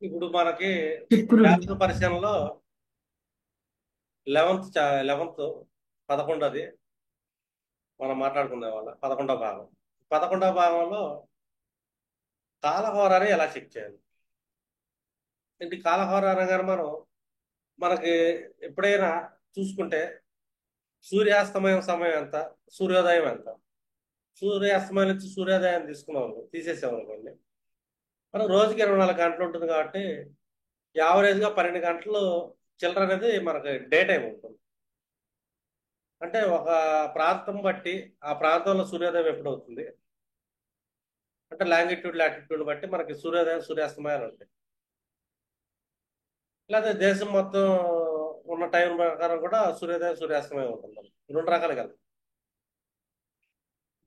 ఇప్పుడు మనకి చిక్కుడు శాస్త్ర పరిశీలనలో 11th 11ది మనం మాట్లాడుకునే వాళ్ళ 11వ భాగం. 11వ భాగంలో కాలహోరాన్ని ఎలా చెక్ చేయాలి? ఏంటి కాలహోర అనగానే మనకి ఎప్పుడైనా చూసుకుంటే సూర్యాస్తమయం సమయం ఎంత, సూర్యోదయం ఎంత. సూర్యాస్తమయం నుంచి సూర్యోదయం తీసేసాం అనుకోండి, మనం రోజుకి 24 గంటలు ఉంటుంది కాబట్టి యావరేజ్గా 12 గంటలు చిల్లర అనేది మనకి డే టైం ఉంటుంది. అంటే ఒక ప్రాంతం బట్టి ఆ ప్రాంతంలో సూర్యోదయం ఎప్పుడు అవుతుంది అంటే లాంగిట్యూడ్ లాటిట్యూడ్ బట్టి మనకి సూర్యోదయం సూర్యాస్తమయాలు ఉంటాయి. లేదా దేశం మొత్తం ఉన్న టైం ప్రకారం కూడా సూర్యోదయం సూర్యాస్తమయం ఉంటుంది. రెండు రకాలు కదా.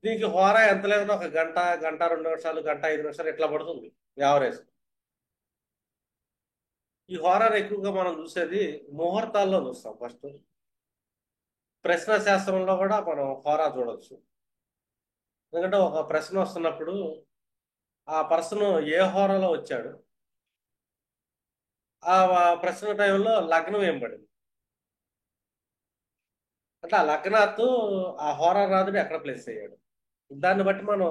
దీనికి హోరా ఎంత లేదన్నా ఒక గంట, గంట 2 నిమిషాలు, గంట 5 నిమిషాలు ఇట్లా పడుతుంది యావరేజ్. ఈ హోరాను ఎక్కువగా మనం చూసేది ముహూర్తాల్లో చూస్తాం. ఫస్ట్ ప్రశ్న శాస్త్రంలో కూడా మనం హోరా చూడొచ్చు. ఎందుకంటే ఒక ప్రశ్న వస్తున్నప్పుడు ఆ పర్సన్ ఏ హోరాలో వచ్చాడు, ఆ ప్రశ్న టైంలో లగ్నం ఏం పడింది, అంటే ఆ లగ్నాత్తు ఆ హోరానాథుడు ఎక్కడ ప్లేస్ అయ్యాడు, దాన్ని బట్టి మనం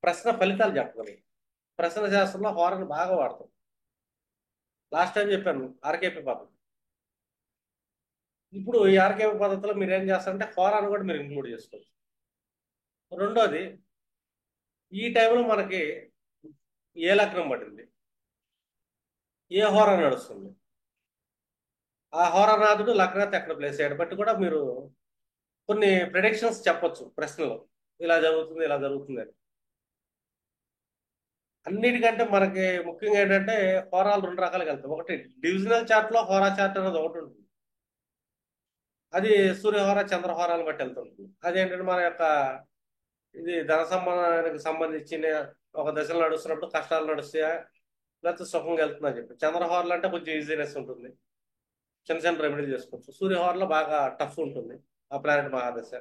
ప్రశ్న ఫలితాలు చెప్పగలం. ప్రశ్న శాస్త్రంలో హోరాను బాగా వాడతాం. లాస్ట్ టైం చెప్పాను ఆర్కేపీ పద్ధతి. ఇప్పుడు ఈ ఆర్కేపీ పద్ధతిలో మీరు ఏం చేస్తారంటే హోరాను కూడా మీరు ఇంక్లూడ్ చేసుకోవచ్చు. రెండోది, ఈ టైంలో మనకి ఏ లగ్నం పడింది, ఏ హోరా నడుస్తుంది, ఆ హోరానాథుడు లగ్నాత్ ఎక్కడ ప్లేస్ అయ్యాడు బట్టి కూడా మీరు కొన్ని ప్రిడిక్షన్స్ చెప్పొచ్చు ప్రశ్నలో. ఇలా జరుగుతుంది, ఇలా జరుగుతుంది అని. అన్నిటికంటే మనకి ముఖ్యంగా ఏంటంటే హోరాలు రెండు రకాలుగా వెళ్తాయి. ఒకటి డివిజనల్ చార్ట్ లో హోరా చార్ట్ అనేది ఒకటి ఉంటుంది. అది సూర్యహోర చంద్రహోరాలు బట్టి వెళ్తుంటుంది. అదేంటంటే మన యొక్క ఇది ధన సంబంధానికి సంబంధించిన ఒక దశలో నడుస్తున్నప్పుడు కష్టాలు నడుస్తాయా లేకపోతే సుఖంగా వెళ్తుందని చెప్పి. చంద్రహోరలు అంటే కొంచెం ఈజీనెస్ ఉంటుంది, చిన్న చిన్న రెమెడీ చేసుకోవచ్చు. సూర్యహోరలో బాగా టఫ్ ఉంటుంది. ఆ ప్లానెట్ మహాదశ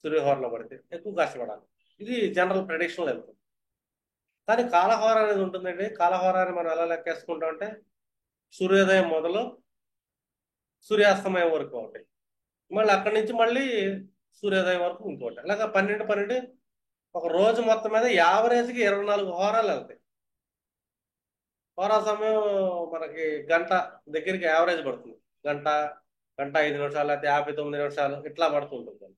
సూర్యహోరలో పడితే ఎక్కువ కష్టపడాలి. ఇది జనరల్ ప్రెడిక్షన్ వెళ్తుంది. కానీ కాలహోర అనేది ఉంటుందండి. కాలహోరాన్ని మనం ఎలా లెక్కేసుకుంటాం అంటే సూర్యోదయం మొదలు సూర్యాస్తమయం వరకు ఉంటాయి. మళ్ళీ అక్కడి నుంచి మళ్ళీ సూర్యోదయం వరకు ఇంకోటి, అలాగా 12 12 ఒక రోజు మొత్తం మీద యావరేజ్కి 24 హోరాలు వెళ్తాయి. హోరా సమయం మనకి గంట దగ్గరికి యావరేజ్ పడుతుంది. గంట, గంట 5 నిమిషాలు, లేకపోతే 59 నిమిషాలు ఇట్లా పడుతుంటుంది.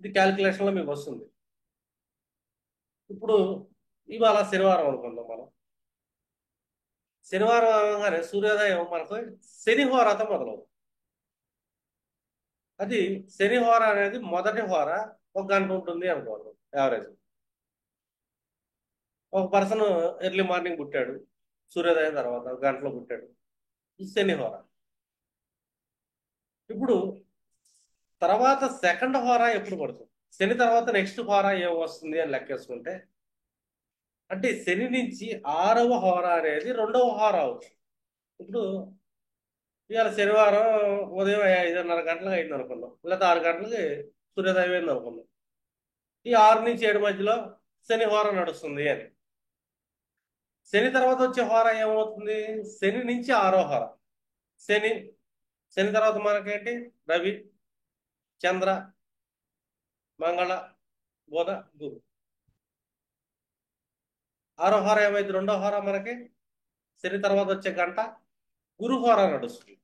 ఇది క్యాలిక్యులేషన్లో మీకు వస్తుంది. ఇప్పుడు ఇవాళ శనివారం అనుకుందాం మనం. శనివారం అవగానే సూర్యోదయం మనకు శని హోరాతో మొదలవుతుంది. అది శని హోర అనేది మొదటి హోర 1 గంట ఉంటుంది అనుకోండి యావరేజ్. ఒక పర్సన్ ఎర్లీ మార్నింగ్ పుట్టాడు, సూర్యోదయం తర్వాత 1 గంటలో పుట్టాడు, ఇది శని హోర. ఇప్పుడు తర్వాత సెకండ్ హోరా ఎప్పుడు పడుతుంది, శని తర్వాత నెక్స్ట్ హోరా ఏం వస్తుంది అని లెక్కేసుకుంటే, అంటే శని నుంచి 6వ హోరా అనేది 2వ హోరా అవుతుంది. ఇప్పుడు ఇవాళ శనివారం ఉదయం 5:30 గంటలకు అయింది అనుకుందాం, లేదా 6 గంటలకి సూర్యోదయం అయింది అనుకుందాం. ఈ 6 నుంచి 7 మధ్యలో శని హోర నడుస్తుంది అని. శని తర్వాత వచ్చే హోర ఏమవుతుంది, శని నుంచి 6వ హోర. శని శని తర్వాత మనకేంటి, రవి, చంద్ర, మంగళ, బుధ, గురు. 6వ హోర ఏమైంది, 2వ హోర మనకి శని తర్వాత వచ్చే గంట గురు హోర నడుస్తుంది.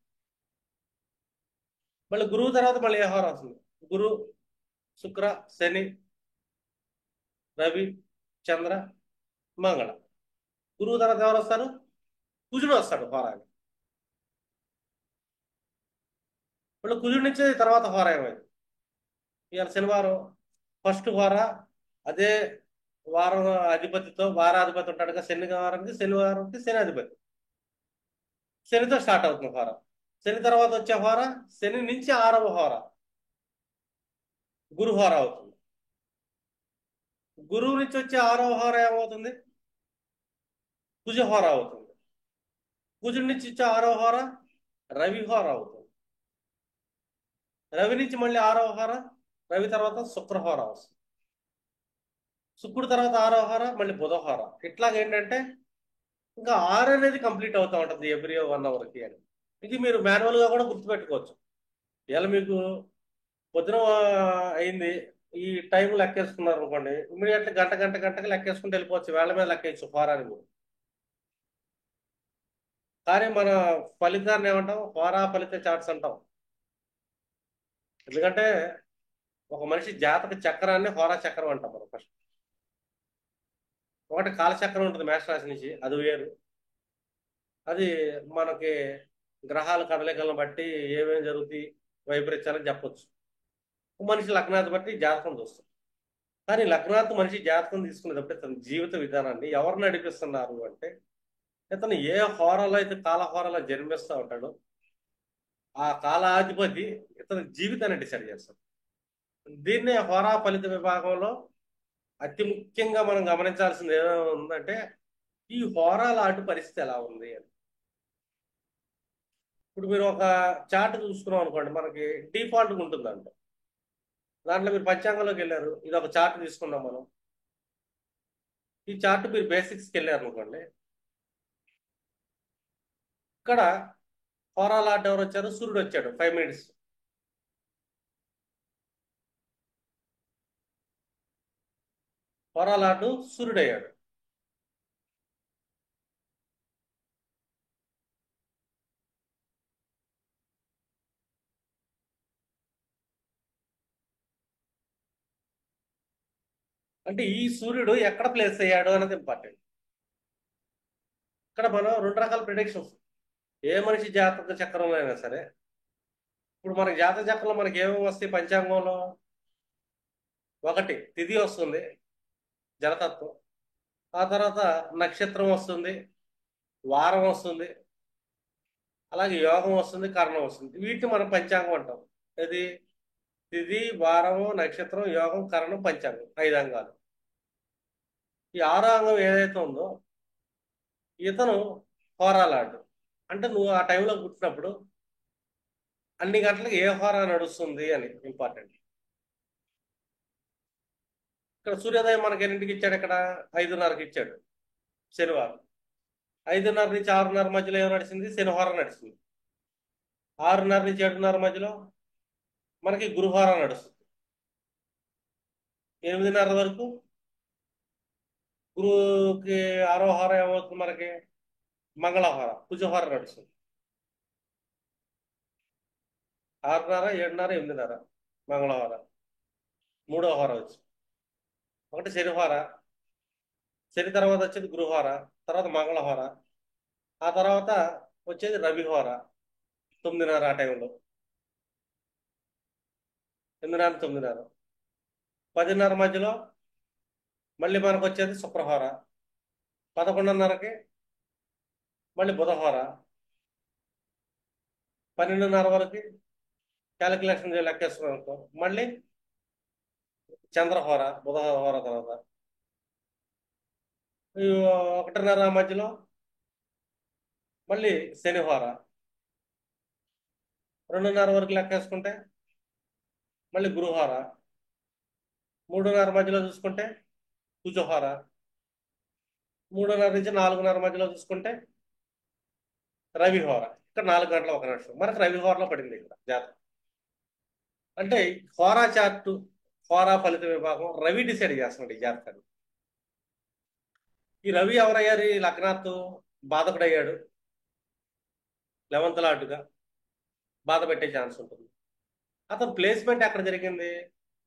మళ్ళీ గురువు తర్వాత మళ్ళీ ఏ హోర వస్తుంది, గురు, శుక్ర, శని, రవి, చంద్ర, మంగళ. గురువు తర్వాత ఎవరు వస్తారు, కుజుడు వస్తాడు హోరాకి. మళ్ళీ కుజుడి నుంచి తర్వాత హోర ఏమైంది, ఇవాళ శనివారం ఫస్ట్ హోర. అదే వారం అధిపతితో వారాధిపతి ఉంటాడు కదా, శనివారంకి శని అధిపతి. శనితో స్టార్ట్ అవుతుంది హోర. శని తర్వాత వచ్చే హోర శని నుంచి 6వ హోర గురు హోర అవుతుంది. గురువు నుంచి వచ్చే 6వ హోర ఏమవుతుంది, కుజ హోర అవుతుంది. కుజుడి నుంచి వచ్చే 6వ హోర రవి హోర అవుతుంది. రవి నుంచి మళ్ళీ 6వ హోర, రవి తర్వాత శుక్రహోర వస్తుంది. శుక్రుడు తర్వాత 6వ హోర మళ్ళీ బుధహోర. ఇట్లాగ ఏంటంటే ఇంకా 6 అనేది కంప్లీట్ అవుతా ఉంటుంది ఎవ్రీ 1 అవర్కి అని. ఇది మీరు మాన్యువల్గా కూడా గుర్తుపెట్టుకోవచ్చు. ఇలా మీకు పొద్దున అయింది, ఈ టైం లెక్కేసుకున్నారు అనుకోండి, ఇమీడియట్లీ గంటకి లెక్కేసుకుంటూ వెళ్ళిపోవచ్చు, వేళ్ల మీద లెక్కేయచ్చు ఫారాని మీరు. కానీ మన ఫలితాన్ని ఏమంటాం, హోరా ఫలిత చార్ట్స్ అంటాం. ఎందుకంటే ఒక మనిషి జాతక చక్రాన్ని హోరా చక్రం అంటాం మనం ఫస్ట్. ఒకటి కాలచక్రం ఉంటుంది మేషరాశి నుంచి, అది వేరు. అది మనకి గ్రహాల కదలికలను బట్టి ఏమేమి జరుగుతాయి, వైపరీత్యాలని చెప్పొచ్చు. మనిషి లగ్నాన్ని బట్టి జాతకం చూస్తాం. కానీ లగ్నాత్ మనిషి జాతకం తీసుకునేటప్పుడు తన జీవిత విధానాన్ని ఎవరు నడిపిస్తున్నారు అంటే, ఇతను ఏ హోరాలో అయితే కాల హోరాలో జన్మిస్తూ ఉంటాడో ఆ కాలాధిపతి ఇతని జీవితాన్ని డిసైడ్ చేస్తాడు. దీన్నే హోరా ఫలిత విభాగంలో అతి ముఖ్యంగా మనం గమనించాల్సింది ఏమైనా ఉందంటే, ఈ హోరాల ఆటు పరిస్థితి ఎలా ఉంది అని. ఇప్పుడు మీరు ఒక చార్ట్ చూసుకున్నాం అనుకోండి, మనకి డిఫాల్ట్గా ఉంటుందంట. దాంట్లో మీరు పంచాంగంలోకి వెళ్ళారు, ఇది ఒక చార్ట్ తీసుకున్నాం మనం. ఈ చార్ట్ మీరు బేసిక్స్కి వెళ్ళారు అనుకోండి, ఇక్కడ హోరాల ఆట ఎవరు వచ్చారు, సూర్యుడు వచ్చాడు 5 మినిట్స్. హోరాల ఆటు సూర్యుడు అయ్యాడు. అంటే ఈ సూర్యుడు ఎక్కడ ప్లేస్ అయ్యాడు అనేది ఇంపార్టెంట్. ఇక్కడ మనం 2 రకాల ప్రిడిక్షన్స్, ఏ మనిషి జాతక చక్రంలో అయినా సరే. ఇప్పుడు మనకి జాతక చక్రంలో మనకి ఏమేమి వస్తాయి పంచాంగంలో, ఒకటి తిథి వస్తుంది, జలతత్వం. ఆ తర్వాత నక్షత్రం వస్తుంది, వారం వస్తుంది, అలాగే యోగం వస్తుంది, కరణం వస్తుంది. వీటిని మనం పంచాంగం అంటాం. ఇది తిథి, వారము, నక్షత్రం, యోగం, కరణం, పంచాంగం, 5 అంగాలు. ఈ 6వ అంగం ఏదైతే ఉందో, ఇతను హోరాలాడు. అంటే నువ్వు ఆ టైంలో పుట్టినప్పుడు అన్ని గంటలకు ఏ హోరా నడుస్తుంది అని ఇంపార్టెంట్. ఇక్కడ సూర్యోదయం మనకి ఎన్నింటికి ఇచ్చాడు, ఇక్కడ 5:30కి ఇచ్చాడు శనివారం. 5:30 నుంచి 6:30 మధ్యలో ఏం నడిచింది, శనివారం నడిచింది. 6:30 నుంచి 7:30 మధ్యలో మనకి గురువారం నడుస్తుంది. 8:30 వరకు గురువుకి 6వ హారం ఏమవుతుంది మనకి, మంగళహార, కుజహార నడుస్తుంది. 6:30, 7:30, 8:30 మంగళవార. 3వ హారం వచ్చి ఒకటి శనివార, శని తర్వాత వచ్చేది గురువార, తర్వాత మంగళవార, ఆ తర్వాత వచ్చేది రవివార. 9:30 ఆ టైంలో, 8:30, 9:30. 10:30 మధ్యలో మళ్ళీ మనకు వచ్చేది శుక్రవార. 11:30కి మళ్ళీ బుధవార. 12:30 వరకు క్యాలిక్యులేషన్ లెక్కేస్తున్నాం అనుకో, మళ్ళీ చంద్రహోర, బుధహోర తర్వాత. ఈ 1:30 మధ్యలో మళ్ళీ శనివార. 2:30 వరకు లెక్కేసుకుంటే మళ్ళీ గురువార. 3:30 మధ్యలో చూసుకుంటే కుజహార. 3:30 నుంచి 4:30 మధ్యలో చూసుకుంటే రవిహోర. ఇక్కడ 4 గంటల 1 నిమిషం మనకు రవిహోరలో పడింది ఇక్కడ జాతకం. అంటే హోరా చార్టు, హోరా ఫలిత విభాగం రవి డిసైడ్ చేస్తున్నాడు ఈ జాతకాన్ని. ఈ రవి ఎవరయ్యారు, ఈ లగ్నాత్తు బాధకుడయ్యాడు, 11th లార్డుగా బాధ పెట్టే ఛాన్స్ ఉంటుంది. అతను ప్లేస్మెంట్ ఎక్కడ జరిగింది,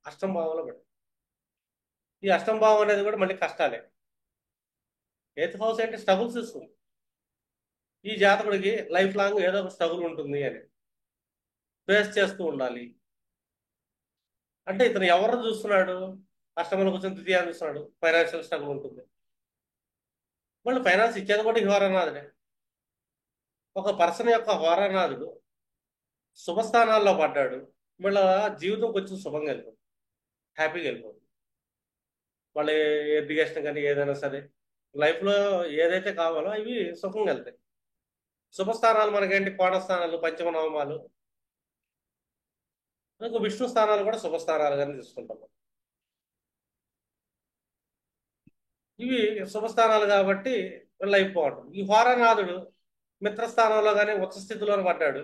అష్టమ భావంలో పడింది. ఈ అష్టమ భావం అనేది కూడా మళ్ళీ కష్టాలే. 8th హౌస్ అంటే స్ట్రగుల్స్ ఇస్తుంది. ఈ జాతకుడికి లైఫ్ లాంగ్ ఏదో ఒక స్ట్రగుల్ ఉంటుంది అని ఫేస్ చేస్తూ ఉండాలి. అంటే ఇతను ఎవరు చూస్తున్నాడు, అష్టమంలో కూర్చొని తృతీయాన్ని చూస్తున్నాడు, ఫైనాన్షియల్ స్ట్రగుల్ ఉంటుంది. మళ్ళీ ఫైనాన్స్ ఇచ్చేది కూడా ఈ హోరానాథుడే. ఒక పర్సన్ యొక్క హోరానాథుడు శుభస్థానాల్లో పడ్డాడు, మళ్ళీ జీవితం కొంచెం శుభంగా వెళ్ళిపోతుంది, హ్యాపీగా వెళ్ళిపోతుంది. వాళ్ళ ఎడ్యుకేషన్ కానీ ఏదైనా సరే లైఫ్లో ఏదైతే కావాలో ఇవి సుఖంగా వెళ్తాయి. శుభస్థానాలు మనకేంటి, కోణస్థానాలు, పంచమనామాలు, విష్ణు స్థానాలు కూడా శుభస్థానాలు కానీ తీసుకుంటాం. ఇవి శుభస్థానాలు కాబట్టి వాళ్ళ లైఫ్ బాగుంటుంది. ఈ హోరానాథుడు మిత్రస్థానంలో కానీ ఉచ్చ స్థితిలో పడ్డాడు,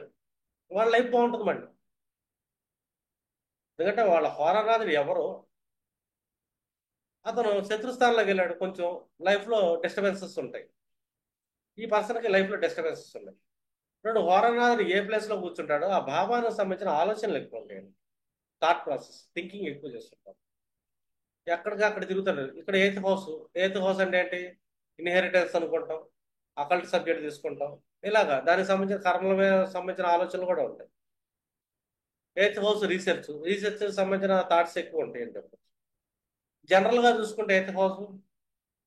వాళ్ళ లైఫ్ బాగుంటుంది మళ్ళీ. ఎందుకంటే వాళ్ళ హోరానాథుడు ఎవరు, అతను శత్రుస్థానంలోకి వెళ్ళాడు, కొంచెం లైఫ్లో డిస్టర్బెన్సెస్ ఉంటాయి. ఈ పర్సన్కి లైఫ్లో డిస్టర్బెన్సెస్ ఉన్నాయి. రెండు, హోరానాథుడు ఏ ప్లేస్లో కూర్చుంటాడో ఆ భావానికి సంబంధించిన ఆలోచనలు ఎక్కువ ఉంటాయండి. థాట్ ప్రాసెస్, థింకింగ్ ఎక్కువ చేస్తుంటాం. ఎక్కడికి అక్కడ తిరుగుతాడు. ఇక్కడ ఎయిత్ హౌస్. ఎయిత్ హౌస్ అంటే ఏంటి? ఇన్హెరిటెన్స్ అనుకుంటాం, అకల్ట్ సబ్జెక్ట్ తీసుకుంటాం. ఇలాగా దానికి సంబంధించిన కర్మల మీద సంబంధించిన ఆలోచనలు కూడా ఉంటాయి. ఎయిత్ హౌస్ రీసెర్చ్, రీసెర్చ్ సంబంధించిన థాట్స్ ఎక్కువ ఉంటాయి అని చెప్పచ్చు. జనరల్గా చూసుకుంటే ఎయిత్ హౌస్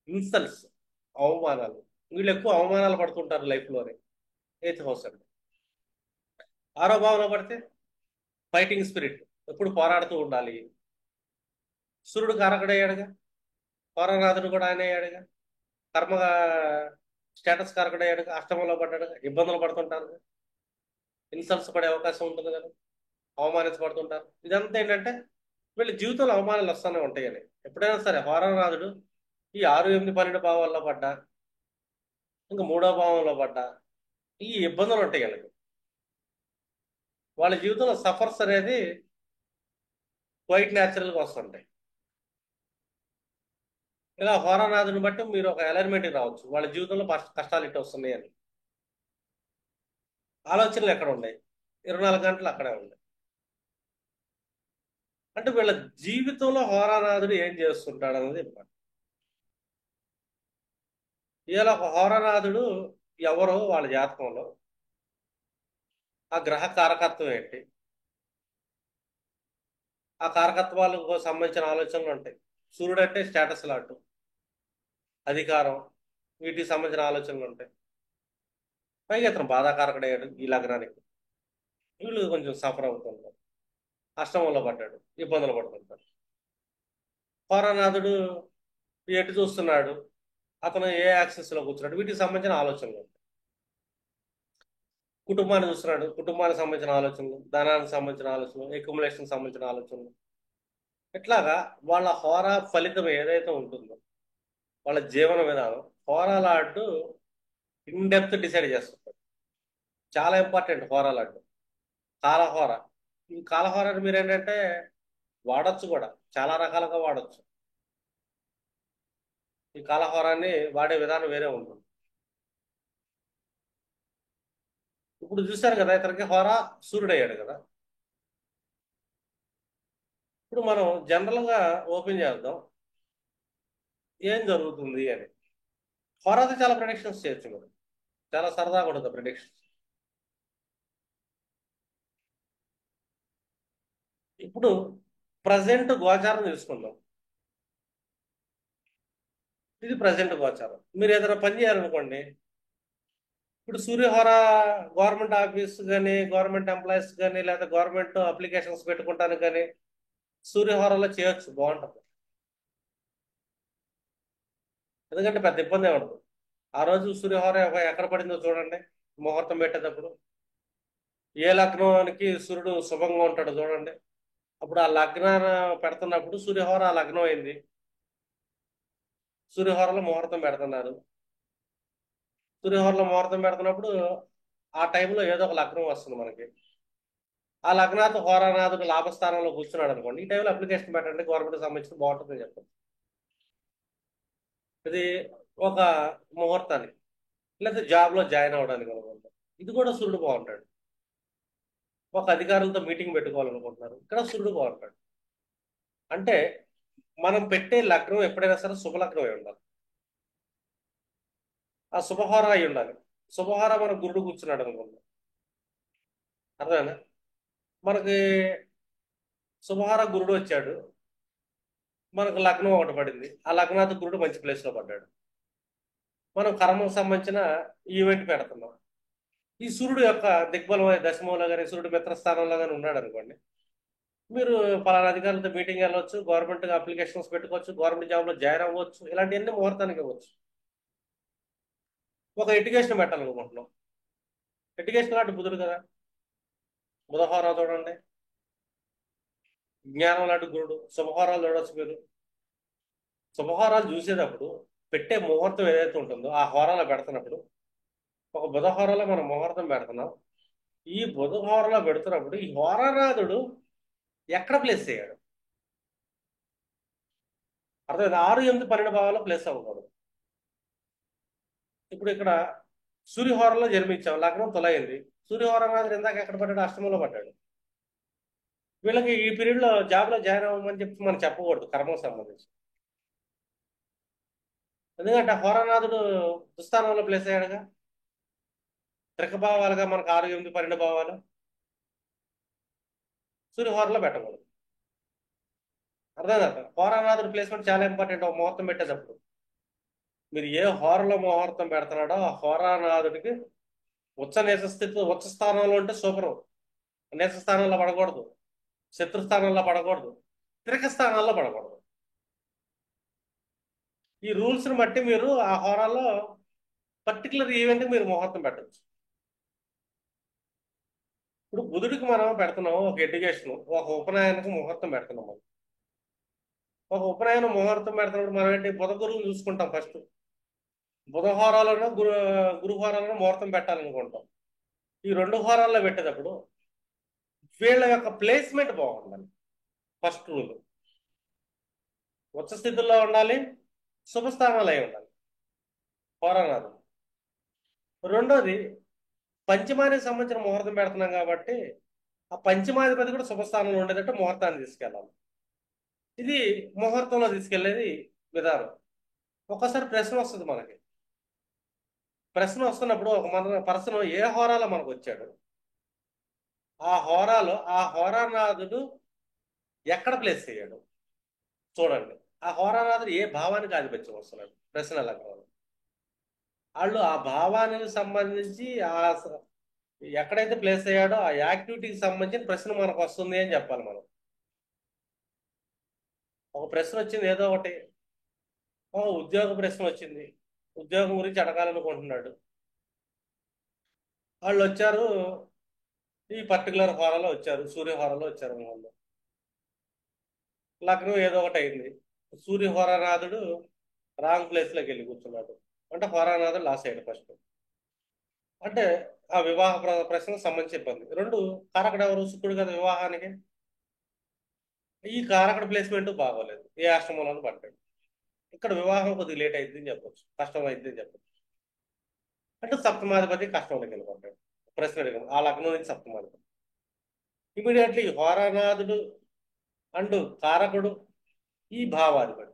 ఇన్సల్ట్స్, అవమానాలు. వీళ్ళు ఎక్కువ అవమానాలు పడుతుంటారు లైఫ్లోనే. ఎయిత్ హౌస్ అంటే ఆరో భావంలో పడితే ఫైటింగ్ స్పిరిట్, ఎప్పుడు పోరాడుతూ ఉండాలి. సూర్యుడు కారకుడయ్యాడుగా, హోరనాథుడు కూడా ఆయన అయ్యాడుగా, కర్మ స్టేటస్ కారకుడయ్యాడుగా, అష్టమంలో పడ్డాడుగా, ఇబ్బందులు పడుతుంటారు, ఇన్సల్ట్స్ పడే అవకాశం ఉంటుంది కదా, అవమానించబడుతుంటారు. ఇదంతా ఏంటంటే వీళ్ళ జీవితంలో అవమానాలు వస్తూనే ఉంటాయని. ఎప్పుడైనా సరే హోరనాథుడు ఈ 6, 8, 12 భావాల్లో పడ్డా, ఇంకా 3వ భావంలో పడ్డా, ఈ ఇబ్బందులు ఉంటాయి వీళ్ళకి. వాళ్ళ జీవితంలో సఫర్స్ అనేది క్వైట్ న్యాచురల్గా వస్తుంటాయి. ఇలా హోరానాథుని బట్టి మీరు ఒక అలైన్మెంట్కి రావచ్చు, వాళ్ళ జీవితంలో కష్టాలు ఇట్లా వస్తున్నాయి అని. ఆలోచనలు ఎక్కడ ఉన్నాయి? 24 గంటలు అక్కడే ఉన్నాయి. అంటే వీళ్ళ జీవితంలో హోరానాథుడు ఏం చేస్తుంటాడు అనేది ఇంపార్టెంట్. ఇలా ఒక హోరానాథుడు ఎవరో వాళ్ళ జాతకంలో, ఆ గ్రహ కారకత్వం ఏంటి, ఆ కారకత్వాలకు సంబంధించిన ఆలోచనలు ఉంటాయి. సూర్యుడు అంటే స్టేటస్ లాంటి అధికారం, వీటికి సంబంధించిన ఆలోచనలు ఉంటాయి. పైగా ఇతను బాధాకారకుడయ్యాడు ఈ లగ్నానికి, వీళ్ళు కొంచెం సఫర్ అవుతుంటారు. అష్టమంలో పడ్డాడు, ఇబ్బందులు పడుతుంటాడు. హోరానాథుడు ఎటు చూస్తున్నాడు, అతను ఏ యాక్సెస్ లో కూర్చున్నాడు, వీటికి సంబంధించిన ఆలోచనలు ఉంటాయి. కుటుంబాన్ని చూస్తున్నాడు, కుటుంబానికి సంబంధించిన ఆలోచనలు, ధనానికి సంబంధించిన ఆలోచనలు, అక్యుములేషన్ సంబంధించిన ఆలోచనలు. ఇట్లాగా వాళ్ళ హోరా ఫలితం ఏదైతే ఉంటుందో, వాళ్ళ జీవన విధానం హోరాలాడ్డు ఇన్ డెప్త్ డిసైడ్ చేస్తుంటాడు. చాలా ఇంపార్టెంట్ హోరాలాడ్డు. కాలహోర, ఈ కాలహోరని మీరు ఏంటంటే వాడచ్చు కూడా, చాలా రకాలుగా వాడచ్చు. ఈ కాలహోరాన్ని వాడే విధానం వేరే ఉంటుంది. ఇప్పుడు చూశారు కదా, ఇతనికి హోరా సూర్యుడయ్యాడు కదా. ఇప్పుడు మనం జనరల్గా ఓపెన్ చేద్దాం ఏం జరుగుతుంది అని. హోరాతో చాలా ప్రిడిక్షన్స్ చేయొచ్చు మనం, చాలా సరదాగా ఉంటుంది ప్రిడిక్షన్స్. ఇప్పుడు ప్రజెంట్ గోచారం తీసుకుందాం. ఇది ప్రజెంట్ గోచారం. మీరు ఏదైనా పని చేయాలనుకోండి, ఇప్పుడు సూర్యహోర గవర్నమెంట్ ఆఫీస్ కానీ, గవర్నమెంట్ ఎంప్లాయీస్ కానీ, లేదా గవర్నమెంట్ అప్లికేషన్స్ పెట్టుకుంటానికి కానీ సూర్యహోరలో చేయొచ్చు, బాగుంటుంది. ఎందుకంటే పెద్ద ఇబ్బంది ఏమఉండదు. ఆ రోజు సూర్యహోర ఎక్కడ పడిందో చూడండి, ముహూర్తం పెట్టేటప్పుడు ఏ లగ్నానికి సూర్యుడు శుభంగా ఉంటాడో చూడండి. అప్పుడు ఆ లగ్నాన పెడుతున్నప్పుడు సూర్యహోర ఆ లగ్నం అయింది, సూర్యహోరలో ముహూర్తం పెడుతున్నారు. సూర్యహోరలో ముహూర్తం పెడుతున్నప్పుడు ఆ టైంలో ఏదో ఒక లగ్నం వస్తుంది మనకి. ఆ లగ్నాథ్ హోరానాథుడు లాభస్థానంలో కూర్చున్నాడు అనుకోండి, ఈ టైంలో అప్లికేషన్ పెట్టండి, గవర్నమెంట్ సంబంధించి బాగుంటుందని చెప్పండి. ఇది ఒక ముహూర్తానికి, లేదా జాబ్లో జాయిన్ అవ్వడానికి అనుకుంటాం, ఇది కూడా సూర్యుడు బాగుంటాడు. ఒక అధికారులతో మీటింగ్ పెట్టుకోవాలనుకుంటున్నారు, ఇక్కడ సూర్యుడు బాగుంటాడు. అంటే మనం పెట్టే లగ్నం ఎప్పుడైనా సరే శుభలగ్నం అయి ఉండాలి, ఆ శుభహోర అయి ఉండాలి. శుభహోర మన గురుడు కూర్చున్నాడు అనుకుంటాం, అర్థమైనా? మనకి శుభహోర గురుడు వచ్చాడు, మనకు లగ్నం ఒకటి పడింది, ఆ లగ్నాథ్ గురుడు మంచి ప్లేస్లో పడ్డాడు. మనం కర్మకు సంబంధించిన ఈవెంట్ పెడుతున్నాం. ఈ సూర్యుడు యొక్క దిగ్బలం దశమంలో కానీ, సూర్యుడు మిత్రస్థానంలో కానీ ఉన్నాడు అనుకోండి, మీరు పలానా అధికారులతో మీటింగ్ వెళ్ళవచ్చు, గవర్నమెంట్ అప్లికేషన్స్ పెట్టుకోవచ్చు, గవర్నమెంట్ జాబ్లో జాయిన్ అవ్వచ్చు, ఇలాంటివన్నీ ముహూర్తానికి ఇవ్వచ్చు. ఒక ఎడ్యుకేషన్ పెట్టాలనుకుంటున్నాం, ఎడ్యుకేషన్ లాంటి బుధుడు కదా, బుధహోరా చూడండి. జ్ఞానం లాంటి గురుడు, శుభహోరాలు చూడవచ్చు మీరు. శుభహోరాలు చూసేటప్పుడు పెట్టే ముహూర్తం ఏదైతే ఉంటుందో ఆ హోరాలో పెడుతున్నప్పుడు, ఒక బుధ హోరాలో మనం ముహూర్తం పెడుతున్నాం. ఈ బుధ హోరాలో పెడుతున్నప్పుడు ఈ హోరానాథుడు ఎక్కడ ప్లేస్ అయ్యాడు? అర్థమైంది? 6, 8, 12 భావాల్లో ప్లేస్ అవ్వకూడదు. ఇప్పుడు ఇక్కడ సూర్యహోరంలో జన్మించాం, లగ్నం తులైంది. సూర్యహోరనాథుడు ఇందాక ఎక్కడ పడ్డాడు? అష్టమంలో పడ్డాడు. వీళ్ళకి ఈ పీరియడ్ లో జాబ్ లో జాయిన్ అవ్వమని చెప్పి మనం చెప్పకూడదు కర్మకు సంబంధించి. ఎందుకంటే హోరనాథుడు దుస్థానంలో ప్లేస్ అయ్యాడుగా. త్రికభావాలుగా మనకు 6, 8, 12 భావాలు సూర్యహోరలో పెట్టకూడదు. అర్థం కదా? హోరనాథుడు ప్లేస్మెంట్ చాలా ఇంపార్టెంట్. ఒక ముహూర్తం పెట్టేటప్పుడు మీరు ఏ హోరలో ముహూర్తం పెడుతున్నాడో ఆ హోరానాథుడికి ఉచ్చ నీచ స్థితి, ఉచ్చ స్థానంలో ఉంటే సూపరు. నీచ స్థానంలో పడకూడదు, శత్రు స్థానంలో పడకూడదు, తిరక స్థానాల్లో పడకూడదు. ఈ రూల్స్ ని బట్టి మీరు ఆ హోరాలో పర్టికులర్ ఈవెంట్ మీరు ముహూర్తం పెట్టచ్చు. ఇప్పుడు బుధుడికి మనం పెడుతున్నాం ఒక ఎడ్యుకేషన్, ఒక ఉపనయనకు ముహూర్తం పెడుతున్నాం మనం. ఒక ఉపనయన ముహూర్తం పెడుతున్నప్పుడు మనం ఏంటి, బుధ గురువుని చూసుకుంటాం ఫస్ట్. బుధ హోరాలను గురు హోరాలను ముహూర్తం పెట్టాలనుకుంటాం. ఈ 2 హోరాల్లో పెట్టేటప్పుడు వీళ్ళ యొక్క ప్లేస్మెంట్ బాగుండాలి. ఫస్ట్ రూల్ ఉచ్చ స్థితిలో ఉండాలి, శుభస్థానాలు అయి ఉండాలి హోరానాథం. రెండోది పంచమానికి సంబంధించిన ముహూర్తం పెడుతున్నాం కాబట్టి ఆ పంచమాధిపతి కూడా శుభస్థానంలో ఉండేటట్టు ముహూర్తాన్ని తీసుకెళ్ళాలి. ఇది ముహూర్తంలో తీసుకెళ్లేది విధానం. ఒక్కోసారి ప్రశ్న వస్తుంది మనకి. ప్రశ్న వస్తున్నప్పుడు ఒక మన పర్సన్ ఏ హోరాలో మనకు వచ్చాడు, ఆ హోరాలో ఆ హోరానాథుడు ఎక్కడ ప్లేస్ అయ్యాడు చూడండి. ఆ హోరానాథుడు ఏ భావానికి ఆధిపత్యం వస్తున్నాడు ప్రశ్న లగ్నంలో. వాళ్ళు ఆ భావానికి సంబంధించి ఎక్కడైతే ప్లేస్ అయ్యాడో ఆ యాక్టివిటీకి సంబంధించిన ప్రశ్న మనకు వస్తుంది అని చెప్పాలి మనం. ఒక ప్రశ్న వచ్చింది ఏదో ఒకటి, ఉద్యోగ ప్రశ్న వచ్చింది, ఉద్యోగం గురించి అడగాలనుకుంటున్నాడు. వాళ్ళు వచ్చారు, ఈ పర్టికులర్ హోరాలో వచ్చారు, సూర్య హోరాలో వచ్చారు. వాళ్ళు లగ్నం ఏదో ఒకటి అయింది, సూర్య హోరానాథుడు రాంగ్ ప్లేస్లోకి వెళ్ళి కూర్చున్నాడు అంటే హోరానాథుడు లాస్ అయ్యాడు ఫస్ట్. అంటే ఆ వివాహ ప్రశ్నకు సంబంధించి ఇబ్బంది. రెండు, కారకుడు ఎవరు? శుక్రుడు కదా వివాహానికి. ఈ కారకుడు ప్లేస్మెంట్ బాగోలేదు, ఏ ఆశ్రమంలో పడ్డాడు. ఇక్కడ వివాహం కొద్దిగా లేట్ అయింది అని చెప్పొచ్చు, కష్టం అయింది అని చెప్పొచ్చు. అంటే సప్తమాధిపతి కష్టంలోకి వెళ్ళిపోతాడు. ప్రశ్న అడిగాను ఆ లగ్నం నుంచి సప్తమాధిపతి. ఇమీడియట్లీ హోరానాథుడు అండ్ కారకుడు ఈ భావాధిపతి.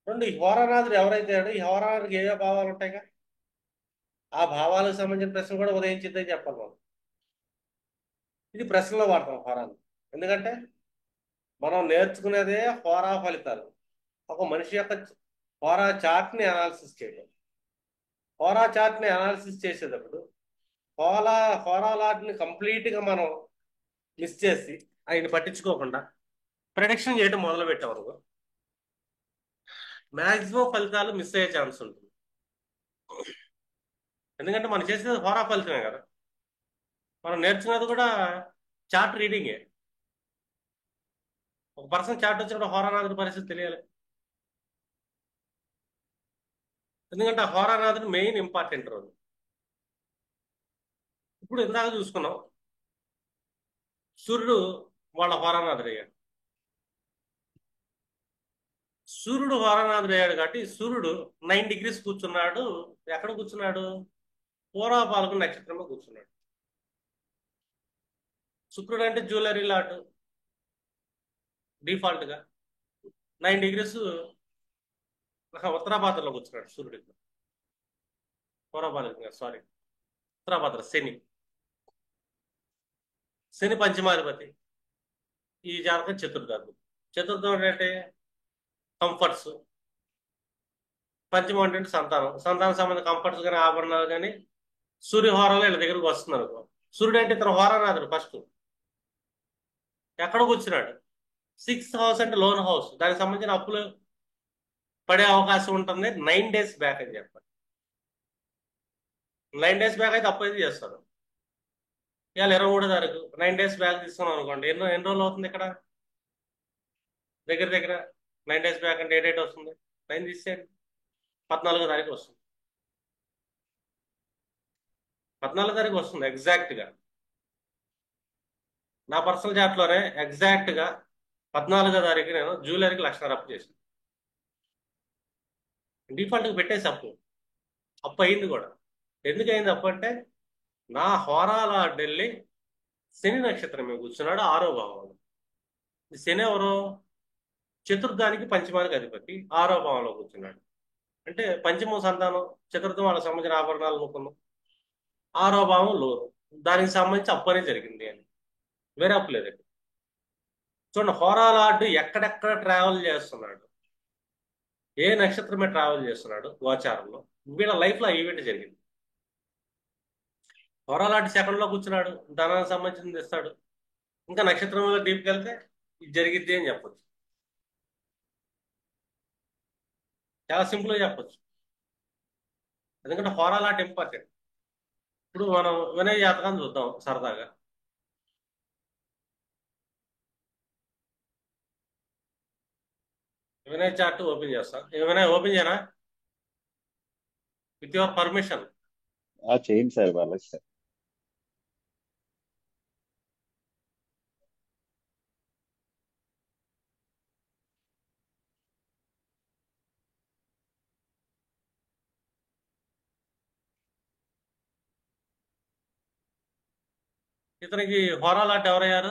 రెండు, ఈ హోరానాథుడు ఎవరైతే ఈ హోరానాథుడికి ఏవే భావాలు ఉంటాయిగా, ఆ భావాలకు సంబంధించిన ప్రశ్న కూడా ఉదయించిందని చెప్పాలి మనం. ఇది ప్రశ్నలో వాడతాం హోరాన్ని. ఎందుకంటే మనం నేర్చుకునేదే హోరా ఫలితాలు. ఒక మనిషి యొక్క హోరా చార్ట్ని అనాలిసిస్ చేయడం. హోరా చార్ట్ని అనాలిసిస్ చేసేటప్పుడు హోరా హోరాలాట్ని కంప్లీట్గా మనం మిస్ చేసి ఆయన పట్టించుకోకుండా ప్రెడిక్షన్ చేయడం మొదలు పెట్టేవరకు మ్యాక్సిమం ఫలితాలు మిస్ అయ్యే ఛాన్స్ ఉంటుంది. ఎందుకంటే మనం చేసేది హోరా ఫలితమే కదా, మనం నేర్చుకునేది కూడా చార్ట్ రీడింగే. ఒక పర్సన్ చార్ట్ వచ్చినప్పుడు హోరానాథుడి పరిస్థితి తెలియాలి. ఎందుకంటే ఆ హోరానాథుడు మెయిన్ ఇంపార్టెంట్ రోల్. ఇప్పుడు ఇందాక చూసుకున్నాం, సూర్యుడు వాళ్ళ హోరానాథుడు అయ్యాడు. సూర్యుడు హోరానాథుడు అయ్యాడు కాబట్టి సూర్యుడు 9 degrees కూర్చున్నాడు. ఎక్కడ కూర్చున్నాడు? పూర్వ పాల్గొన నక్షత్రంలో కూర్చున్నాడు. శుక్రుడు అంటే జ్యువెలరీ లాట్ డిఫాల్ట్ గా 9 degrees ఉత్తరాభాద్రలో కూర్చున్నాడు సూర్యుడు. పూర్వభాద్ర, సారీ, ఉత్తరాభాద్ర. శని, శని పంచమాధిపతి. ఈ జాతకం చతుర్థాధిపతి. చతుర్థం అంటే కంఫర్ట్స్, పంచమం అంటే సంతానం, సంతాన సంబంధ కంఫర్ట్స్ కానీ ఆభరణాలు కానీ సూర్యహోరంలో వీళ్ళ దగ్గరకు వస్తున్నారు. సూర్యుడు అంటే ఇతను హోరానాథుడు. ఫస్ట్ ఎక్కడ కూర్చున్నాడు? 6th హౌస్ అంటే లోన్ హౌస్, దానికి సంబంధించిన అప్పులు పడే అవకాశం ఉంటుంది 9 days బ్యాక్ అని చెప్పాలి. 9 days బ్యాక్ అయితే అప్పు అయితే చేస్తారు. ఇవాళ 23వ తారీఖు, 9 days బ్యాక్ తీసుకున్నాం అనుకోండి, ఎన్ని రోజులు అవుతుంది ఇక్కడ? దగ్గర దగ్గర 9 days బ్యాక్ అంటే ఏ డేట్ వస్తుంది? 9 తీసేయండి. 14వ తారీఖు వస్తుంది. 14వ తారీఖు వస్తుంది ఎగ్జాక్ట్గా. నా పర్సనల్ చార్ట్లోనే ఎగ్జాక్ట్గా 14వ తారీఖు నేను జ్యువెలరీకి 1,00,000 అప్పు చేశాను. డిఫాల్ట్గా పెట్టేసి అప్పు అయింది కూడా. ఎందుకు అయింది అప్పు అంటే, నా హోరాల ఢిల్లీ శని నక్షత్రం మీద కూర్చున్నాడు 6వ భావంలో. ఈ శని ఎవరు? చతుర్థానికి పంచమానికి అధిపతి 6వ భావంలో కూర్చున్నాడు. అంటే పంచమ సంతానం, చతుర్థం వాళ్ళకి సంబంధించిన ఆభరణాలు అనుకున్నాం. 6వ భావం లోను, దానికి సంబంధించి అప్పు అనేది జరిగింది అని. వేరే అప్పు లేదండి. చూడండి, హోరాలార్డు ఎక్కడెక్కడ ట్రావెల్ చేస్తున్నాడు, ఏ నక్షత్రం మీద ట్రావెల్ చేస్తున్నాడు గోచారంలో, వీళ్ళ లైఫ్లో ఆ ఈవెంట్ జరిగింది. హోరాలార్డు సెకండ్లో కూర్చున్నాడు, ధనానికి సంబంధించింది ఇస్తాడు. ఇంకా నక్షత్రంలో డీప్కి వెళ్తే ఇది జరిగిద్ది అని చెప్పొచ్చు. చాలా సింపుల్గా చెప్పొచ్చు. ఎందుకంటే హోరాలాట్ ఇంపార్టెంట్. ఇప్పుడు మనం వినయ జాతకాన్ని చూద్దాం సరదాగా. వినయ్ చార్ట్ ఓపెన్ చేస్తాం. వినయ్ ఓపెన్ చేయనా? With your permission. చేయండి సార్, వాళ్ళకి సార్. ఇతనికి హోరాలాట్ ఎవరయ్యారు?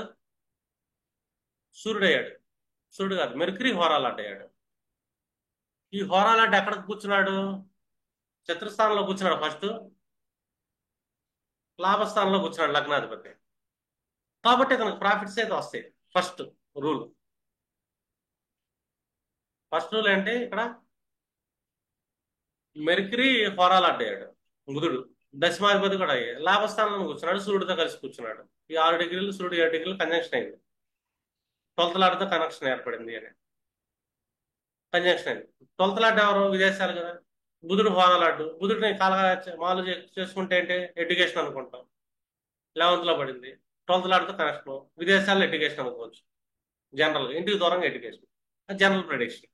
సూర్యుడు అయ్యాడు. సూర్యుడు కాదు, మెర్క్యూరీ హోరాలాట్ అయ్యాడు. ఈ హోరాలాట్ ఎక్కడ కూర్చున్నాడు? చతుర్థానంలో కూర్చున్నాడు. ఫస్ట్ లాభస్థానంలో కూర్చున్నాడు లగ్నాధిపతి. కాబట్టి ఇతనికి ప్రాఫిట్స్ అయితే వస్తాయి. First rule. ఫస్ట్ రూల్ అంటే ఇక్కడ మెర్క్యూరీ హోరాలాట్ అయ్యాడు. బుధుడు దశమాధిపతి కూడా అయ్యాడు. లాభస్థానంలో కూర్చున్నాడు, సూర్యుడితో కలిసి కూర్చున్నాడు. ఈ 6 డిగ్రీలు సూర్యుడు 7 డిగ్రీలు కంజంక్షన్ అయింది. 12th లార్డ్తో కనెక్షన్ ఏర్పడింది అని కంజంక్షన్ అయింది. 12th లార్డ్ ఎవరు? విదేశాలు కదా. బుధుడు హోరాలాడ్డు. బుధుడిని మాలు చేసుకుంటే ఏంటి? ఎడ్యుకేషన్ అనుకుంటాం. 11th లో పడింది. 12th లార్డ్తో కనెక్షన్, విదేశాల్లో ఎడ్యుకేషన్ అనుకోవచ్చు. జనరల్, ఇంటికి దూరంగా ఎడ్యుకేషన్. General prediction.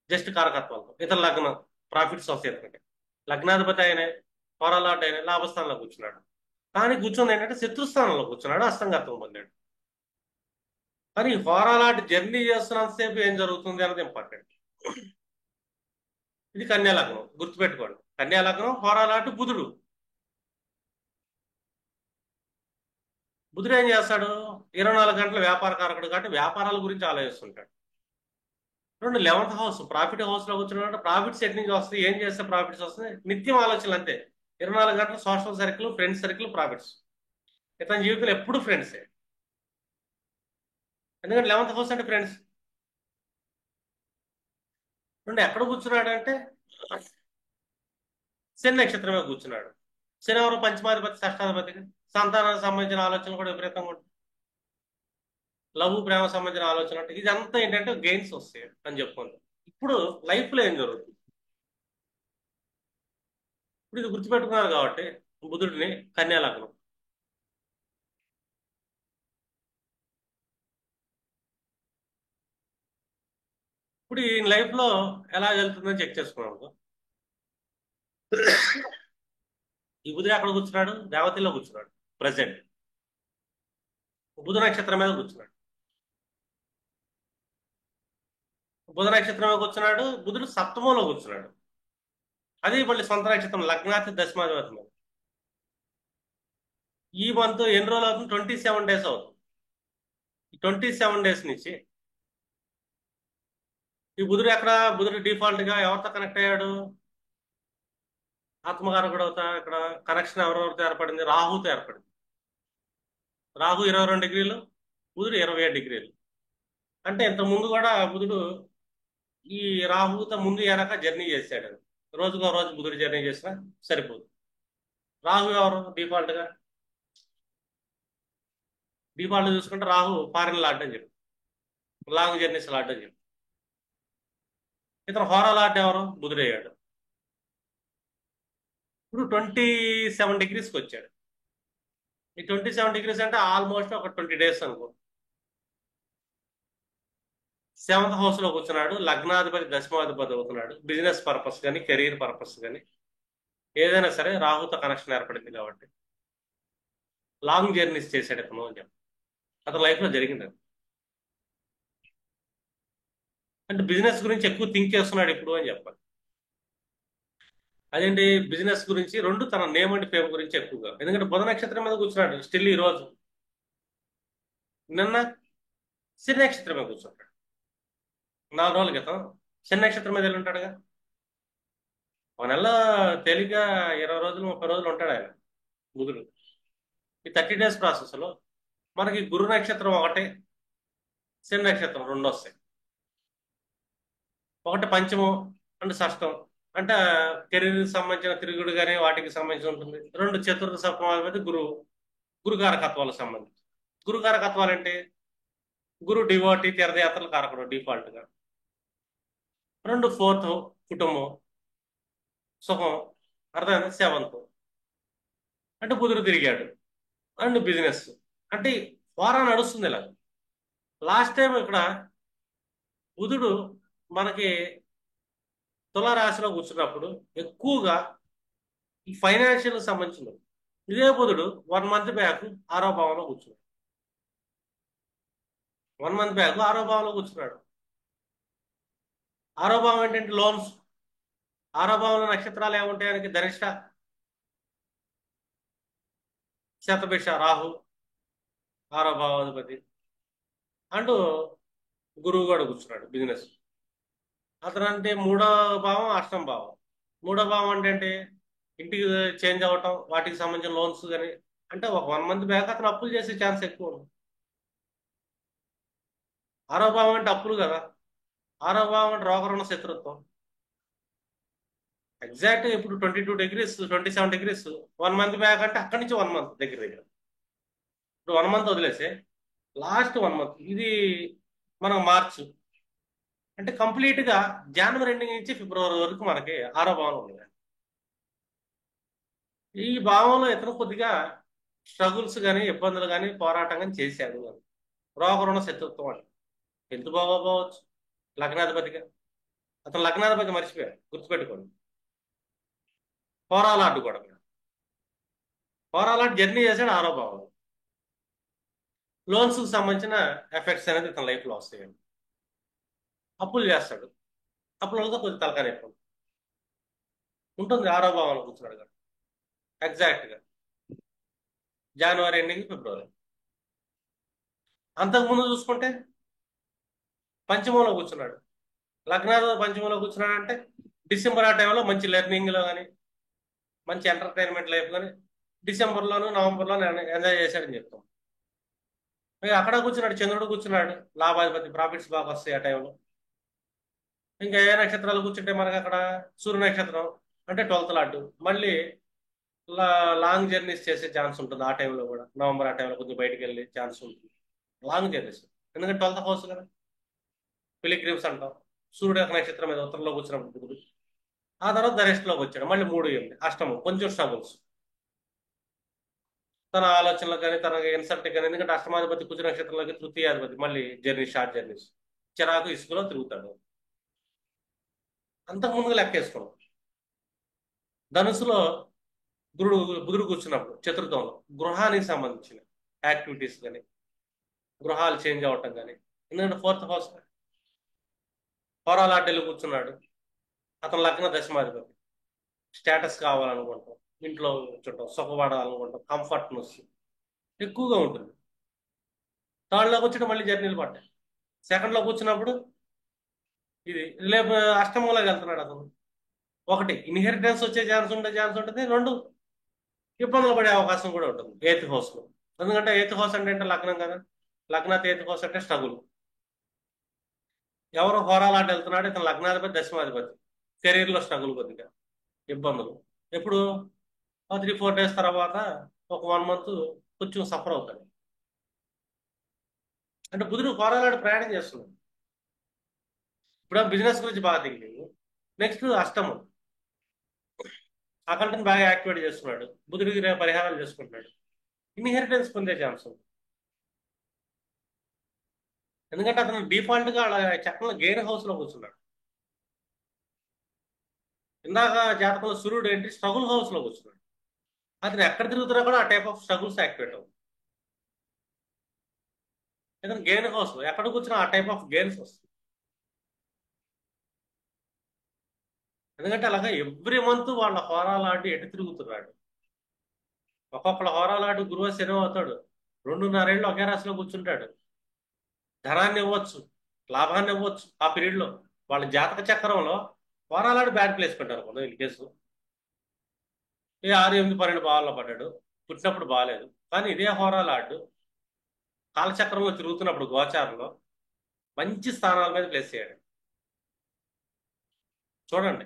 జస్ట్ కారకత్వాలతో. ఇతర లగ్నం ప్రాఫిట్స్ వస్తాయి. ఎందుకంటే లగ్నాధిపతి అయినా హోరాలాట్ అయినా లాభస్థానంలో కూర్చున్నాడు. కానీ కూర్చుంది ఏంటంటే శత్రుస్థానంలో కూర్చున్నాడు, అస్తంగత్వం పొందాడు. కానీ హోరాలాట్ జర్నీ చేస్తున్నంతసేపు ఏం జరుగుతుంది అన్నది ఇంపార్టెంట్. ఇది కన్యా లగ్నం, గుర్తుపెట్టుకోండి. కన్యా లగ్నం, హోరాలాట్ బుధుడు. బుధుడు ఏం చేస్తాడు? 24 గంటల వ్యాపార కారకుడు కాబట్టి వ్యాపారాల గురించి ఆలోచిస్తుంటాడు. 11th హౌస్, ప్రాఫిట్ హౌస్ లో కూర్చున్నాడు. ప్రాఫిట్స్ ఎక్కడి నుంచి వస్తాయి, ఏం చేస్తే ప్రాఫిట్స్ వస్తాయి, నిత్యం ఆలోచనలు అంతే. 24 గంటలు social circle, friends circle, profits. ఇతని జీవితంలో ఎప్పుడు ఫ్రెండ్సే. ఎందుకంటే 11th హౌస్ అంటే ఫ్రెండ్స్. ఎక్కడ కూర్చున్నాడు అంటే శని నక్షత్రమే కూర్చున్నాడు. శని ఎవరు? పంచమాధిపతి, షష్టాధిపతి. సంతానానికి సంబంధించిన ఆలోచనలు కూడా విపరీతంగా ఉంటాయి. లవ్, ప్రేమ సంబంధించిన ఆలోచన ఉంటాయి. ఇదంతా ఏంటంటే గెయిన్స్ వస్తాయి అని చెప్పుకుంటాం. ఇప్పుడు లైఫ్లో ఏం జరుగుతుంది? ఇప్పుడు ఇది గుర్తుపెట్టుకున్నారు కాబట్టి బుధుడిని కన్యా లగ్నం. ఇప్పుడు ఈ లైఫ్లో ఎలా వెళ్తుందని చెక్ చేసుకున్నాం. ఈ బుధుడు ఎక్కడ కూర్చున్నాడు? రేవతిలో కూర్చున్నాడు ప్రజెంట్. బుధ నక్షత్రం మీద కూర్చున్నాడు. బుధ నక్షత్రం మీద కూర్చున్నాడు. బుధుడు సప్తమంలో కూర్చున్నాడు. అది మళ్ళీ సొంత నక్షత్రం, లగ్నాతి దశమాధిపతి మీద. ఈ మంత్ ఎన్ని రోజులు అవుతుంది? 27 డేస్ అవుతుంది. ఈ 27 డేస్ నుంచి ఈ బుధుడు ఎక్కడ? బుధుడు డిఫాల్ట్ గా ఎవరితో కనెక్ట్ అయ్యాడు? ఆత్మకారకుడు అవుతా. ఇక్కడ కనెక్షన్ ఎవరెవరితో ఏర్పడింది? రాహుతో ఏర్పడింది. రాహు 22 డిగ్రీలు, బుధుడు 27 డిగ్రీలు. అంటే ఇంత ముందు కూడా బుధుడు ఈ రాహుతో ముందు వెనక జర్నీ చేశాడు. రోజుకో రోజు బుధుడు జర్నీ చేసినా సరిపోదు. రాహు ఎవరు? డిఫాల్ట్ చూసుకుంటే రాహు ఫారిన్ లార్డ్ అని చెప్పి, లాంగ్ జర్నీస్ లార్డ్ అని చెప్పి. ఇతను హోరా లార్డ్ ఎవరు? బుధుడు అయ్యాడు. ఇప్పుడు 27 డిగ్రీస్కి వచ్చాడు. ఈ 27 డిగ్రీస్ అంటే ఆల్మోస్ట్ ఒక 20 డేస్ అనుకో. సెవెంత్ హౌస్ లో కూర్చున్నాడు, లగ్నాధిపతి దశమాధిపతి అవుతున్నాడు. బిజినెస్ పర్పస్ కానీ కెరీర్ పర్పస్ కానీ ఏదైనా సరే రాహుతో కనెక్షన్ ఏర్పడింది కాబట్టి లాంగ్ జర్నీస్ చేశాడు ఇతను అని చెప్పి అతని లైఫ్ లో జరిగింది అది. అంటే బిజినెస్ గురించి ఎక్కువ థింక్ చేస్తున్నాడు ఇప్పుడు అని చెప్పాలి. అదేంటి బిజినెస్ గురించి రెండు, తన నేమ్ అండ్ ఫేమ్ గురించి ఎక్కువగా, ఎందుకంటే బుధ నక్షత్రం మీద కూర్చున్నాడు స్టిల్ ఈ రోజు. నిన్న శని నక్షత్రం మీద కూర్చుంటాడు. 4 రోజుల క్రితం శని నక్షత్రం మీద వెళ్ళి ఉంటాడుగా. ఒక నెల తేలిగ్గా 20 రోజులు 30 రోజులు ఉంటాడు ఆయన బుధుడు. ఈ 30 డేస్ ప్రాసెస్ లో మనకి గురు నక్షత్రం ఒకటి, శని నక్షత్రం రెండు వస్తాయి. ఒకటి పంచమం అంటే షష్టం, అంటే కెరీర్ సంబంధించిన తిరుగుడు కానీ వాటికి సంబంధించి ఉంటుంది. రెండు చతుర్థ సప్తమాధిపతి గురువు, గురుకారకత్వాలకు సంబంధించి. గురుకారకత్వాలు అంటే గురు డివోటీ తీర్థయాత్రలు కారకుడు డిఫాల్ట్ గా. రెండు ఫోర్త్ కుటుంబం, సుఖం, అర్థమైంది. సెవెంత్ అంటే బుధుడు తిరిగాడు అండ్ బిజినెస్. అంటే వారం నడుస్తుంది ఇలా. లాస్ట్ టైం ఇక్కడ బుధుడు మనకి తులారాశిలో కూర్చున్నప్పుడు ఎక్కువగా ఈ ఫైనాన్షియల్ సంబంధించిన ఇదే బుధుడు 1 మంత్ బ్యాక్ 6వ భావంలో కూర్చున్నాడు. 1 మంత్ బ్యాక్ 6వ భావంలో కూర్చున్నాడు. 6వ భావం ఏంటంటే లోన్స్. 6వ భావంలో నక్షత్రాలు ఏముంటాయి ఆయనకి? ధనిష్ట, శతభిష, రాహు 6వ భావాధిపతి అంటూ గురువు కూడా కూర్చున్నాడు బిజినెస్. అతను అంటే 3వ భావం, 8వ భావం. 3వ భావం అంటే ఇంటికి చేంజ్ అవ్వటం, వాటికి సంబంధించిన లోన్స్ కానీ. అంటే ఒక 1 మంత్ బ్యాక్ అతను అప్పులు చేసే ఛాన్స్ ఎక్కువ ఉంది. 6వ భావం అంటే అప్పులు కదా. 6వ భావం అంటే రోగరుణ శత్రుత్వం. ఎగ్జాక్ట్ ఇప్పుడు 22 డిగ్రీస్ 27 డిగ్రీస్ 1 మంత్ బ్యాక్ అంటే అక్కడి నుంచి 1 మంత్ దగ్గర దగ్గర. ఇప్పుడు 1 మంత్ వదిలేసే లాస్ట్ 1 మంత్ ఇది మనం మార్చ్ అంటే కంప్లీట్ గా జనవరి ఎండింగ్ నుంచి ఫిబ్రవరి వరకు మనకి 6వ భావంలో ఉంది. ఈ భావంలో ఇతను కొద్దిగా స్ట్రగుల్స్ కానీ ఇబ్బందులు కానీ పోరాటం కానీ చేశాడు అని. రోగరుణ శత్రుత్వం అని హెల్త్ బాగోపోవచ్చు లగ్నాధిపతిగా. అతను లగ్నాధిపతి మర్చిపోయాడు, గుర్తుపెట్టుకోండి. పోరాలాడు కూడా, పోరాలాడు జర్నీ చేశాడు 6వ భావంలో. లోన్స్ కు సంబంధించిన ఎఫెక్ట్స్ అనేది ఇతని లైఫ్ లో వస్తాయండి. అప్పులు చేస్తాడు, అప్పులతో కొద్ది తలకాయ నొప్పి ఉంటుంది. 6వ భావంలో కూర్చున్నాడు కదా ఎగ్జాక్ట్ గా జనవరి ఎండింగ్ ఫిబ్రవరి. అంతకుముందు చూసుకుంటే పంచమంలో కూర్చున్నాడు. లగ్నాధిపతి పంచమంలో కూర్చున్నాడు అంటే డిసెంబర్ ఆ టైంలో మంచి లెర్నింగ్ లో కానీ మంచి ఎంటర్టైన్మెంట్ లైఫ్ కానీ డిసెంబర్లోను నవంబర్లోను ఎంజాయ్ చేశాడని చెప్తాం. ఇక అక్కడ కూర్చున్నాడు, చంద్రుడు కూర్చున్నాడు, లాభాధిపతి, ప్రాఫిట్స్ బాగా వస్తాయి ఆ టైంలో. ఇంకా ఏ నక్షత్రాలు కూర్చుంటే మనకి అక్కడ సూర్య నక్షత్రం అంటే 12th లాట్, మళ్ళీ లాంగ్ జర్నీస్ చేసే ఛాన్స్ ఉంటుంది ఆ టైంలో కూడా. నవంబర్ ఆ టైంలో కొంచెం బయటికి వెళ్ళే ఛాన్స్ ఉంటుంది, లాంగ్ జర్నీస్. ఎందుకంటే 12th హౌస్ కదా, పిలిగ్రిమ్స్ అంటాం. సూర్యుడు యొక్క నక్షత్రం మీద ఉత్తరంలో కూర్చున్నప్పుడు బుధుడు. ఆ తర్వాత ధనిష్ఠలోకి వచ్చాడు, మళ్ళీ 3 8 అష్టమం, కొంచెం స్ట్రగుల్స్ తన ఆలోచనలకు కానీ తన ఇన్సల్ట్ కానీ. ఎందుకంటే అష్టమాధిపతి కుజ నక్షత్రంలోకి తృతీయాధిపతి, మళ్ళీ జర్నీ షార్ట్ జర్నీస్, చిరాకు ఇసుకలో తిరుగుతాడు. అంతకు ముందుగా లెక్కేసుకున్నాం. ధనుసులో గురుడు బుధుడు కూర్చున్నప్పుడు చతుర్థంలో గృహానికి సంబంధించిన యాక్టివిటీస్ కానీ గృహాలు చేంజ్ అవ్వటం కానీ. ఎందుకంటే 4th హౌస్ హోరాలాటెల్లి కూర్చున్నాడు. అతను లగ్న దశమాధిపతి. స్టేటస్ కావాలనుకుంటాం, ఇంట్లో కూర్చుంటాం, సుఖపడాలనుకుంటాం, కంఫర్ట్నెస్ ఎక్కువగా ఉంటుంది. థర్డ్లో కూర్చుంటే మళ్ళీ జర్నీలు పడ్డాయి. సెకండ్లో కూర్చున్నప్పుడు ఇది రేపు అష్టమంలోకి వెళ్తున్నాడు అతను. ఒకటి ఇన్హెరిటెన్స్ వచ్చే ఛాన్స్ ఉంటుంది. రెండు ఇబ్బందులు పడే అవకాశం కూడా ఉంటుంది 8th హౌస్లో. ఎందుకంటే 8th హౌస్ అంటే లగ్నం కదా. లగ్నాత్ 8th హౌస్ అంటే స్ట్రగుల్. ఎవరు హోరాలాట వెళ్తున్నాడు, ఇతను లగ్నాధిపతి దశమాధిపతి. కెరీర్లో స్ట్రగుల్, కొద్దిగా ఇబ్బందులు. ఎప్పుడు 3 4 డేస్ తర్వాత ఒక 1 మంత్ కొంచెం సఫర్ అవుతాడు. అంటే బుధుడు హోరాలాట ప్రయాణం చేస్తున్నాడు. ఇప్పుడు బిజినెస్ గురించి బాగా థింకింగ్. నెక్స్ట్ అష్టమం, అకౌంట్ని బాగా యాక్టివేట్ చేస్తున్నాడు. బుధుడికి పరిహారాలు చేసుకుంటున్నాడు. ఇన్హెరిటెన్స్ పొందే ఛాన్స్ ఉంది. ఎందుకంటే అతను డిఫాల్ట్ గా అలా చక్రంలో గెయిన్ హౌస్ లో కూర్చున్నాడు. ఇందాక జాతకంలో సూర్యుడు ఏంటి స్ట్రగుల్ హౌస్ లో కూర్చున్నాడు. అతను ఎక్కడ తిరుగుతున్నా కూడా ఆ టైప్ ఆఫ్ స్ట్రగుల్స్ యాక్టివేట్ అవుతుంది. ఎందుకంటే గెయిన్ హౌస్ లో ఎక్కడ కూర్చున్నా ఆ టైప్ ఆఫ్ గెయిన్స్ వస్తుంది. ఎందుకంటే అలాగా ఎవ్రీ మంత్ వాళ్ళ హోరాలాడి ఎటు తిరుగుతున్నాడు. ఒక్కొక్కళ్ళ హోరాలాడి గురువు శని అవుతాడు. 2.5 ఏళ్ళు ఒకే రాశిలో కూర్చుంటాడు. ధనాన్ని ఇవ్వచ్చు, లాభాన్ని ఇవ్వచ్చు ఆ పీరియడ్ లో. వాళ్ళ జాతక చక్రంలో హోరాలాడి బ్యాడ్ ప్లేస్ పెట్టారు కొంత ఈ కేసు. ఏ 6, 8, 12 భావాల్లో పడ్డాడు. పుట్టినప్పుడు బాగాలేదు. కానీ ఇదే హోరాలాడు కాలచక్రంలో తిరుగుతున్నప్పుడు గోచారంలో మంచి స్థానాల మీద ప్లేస్ చేయాడు. చూడండి,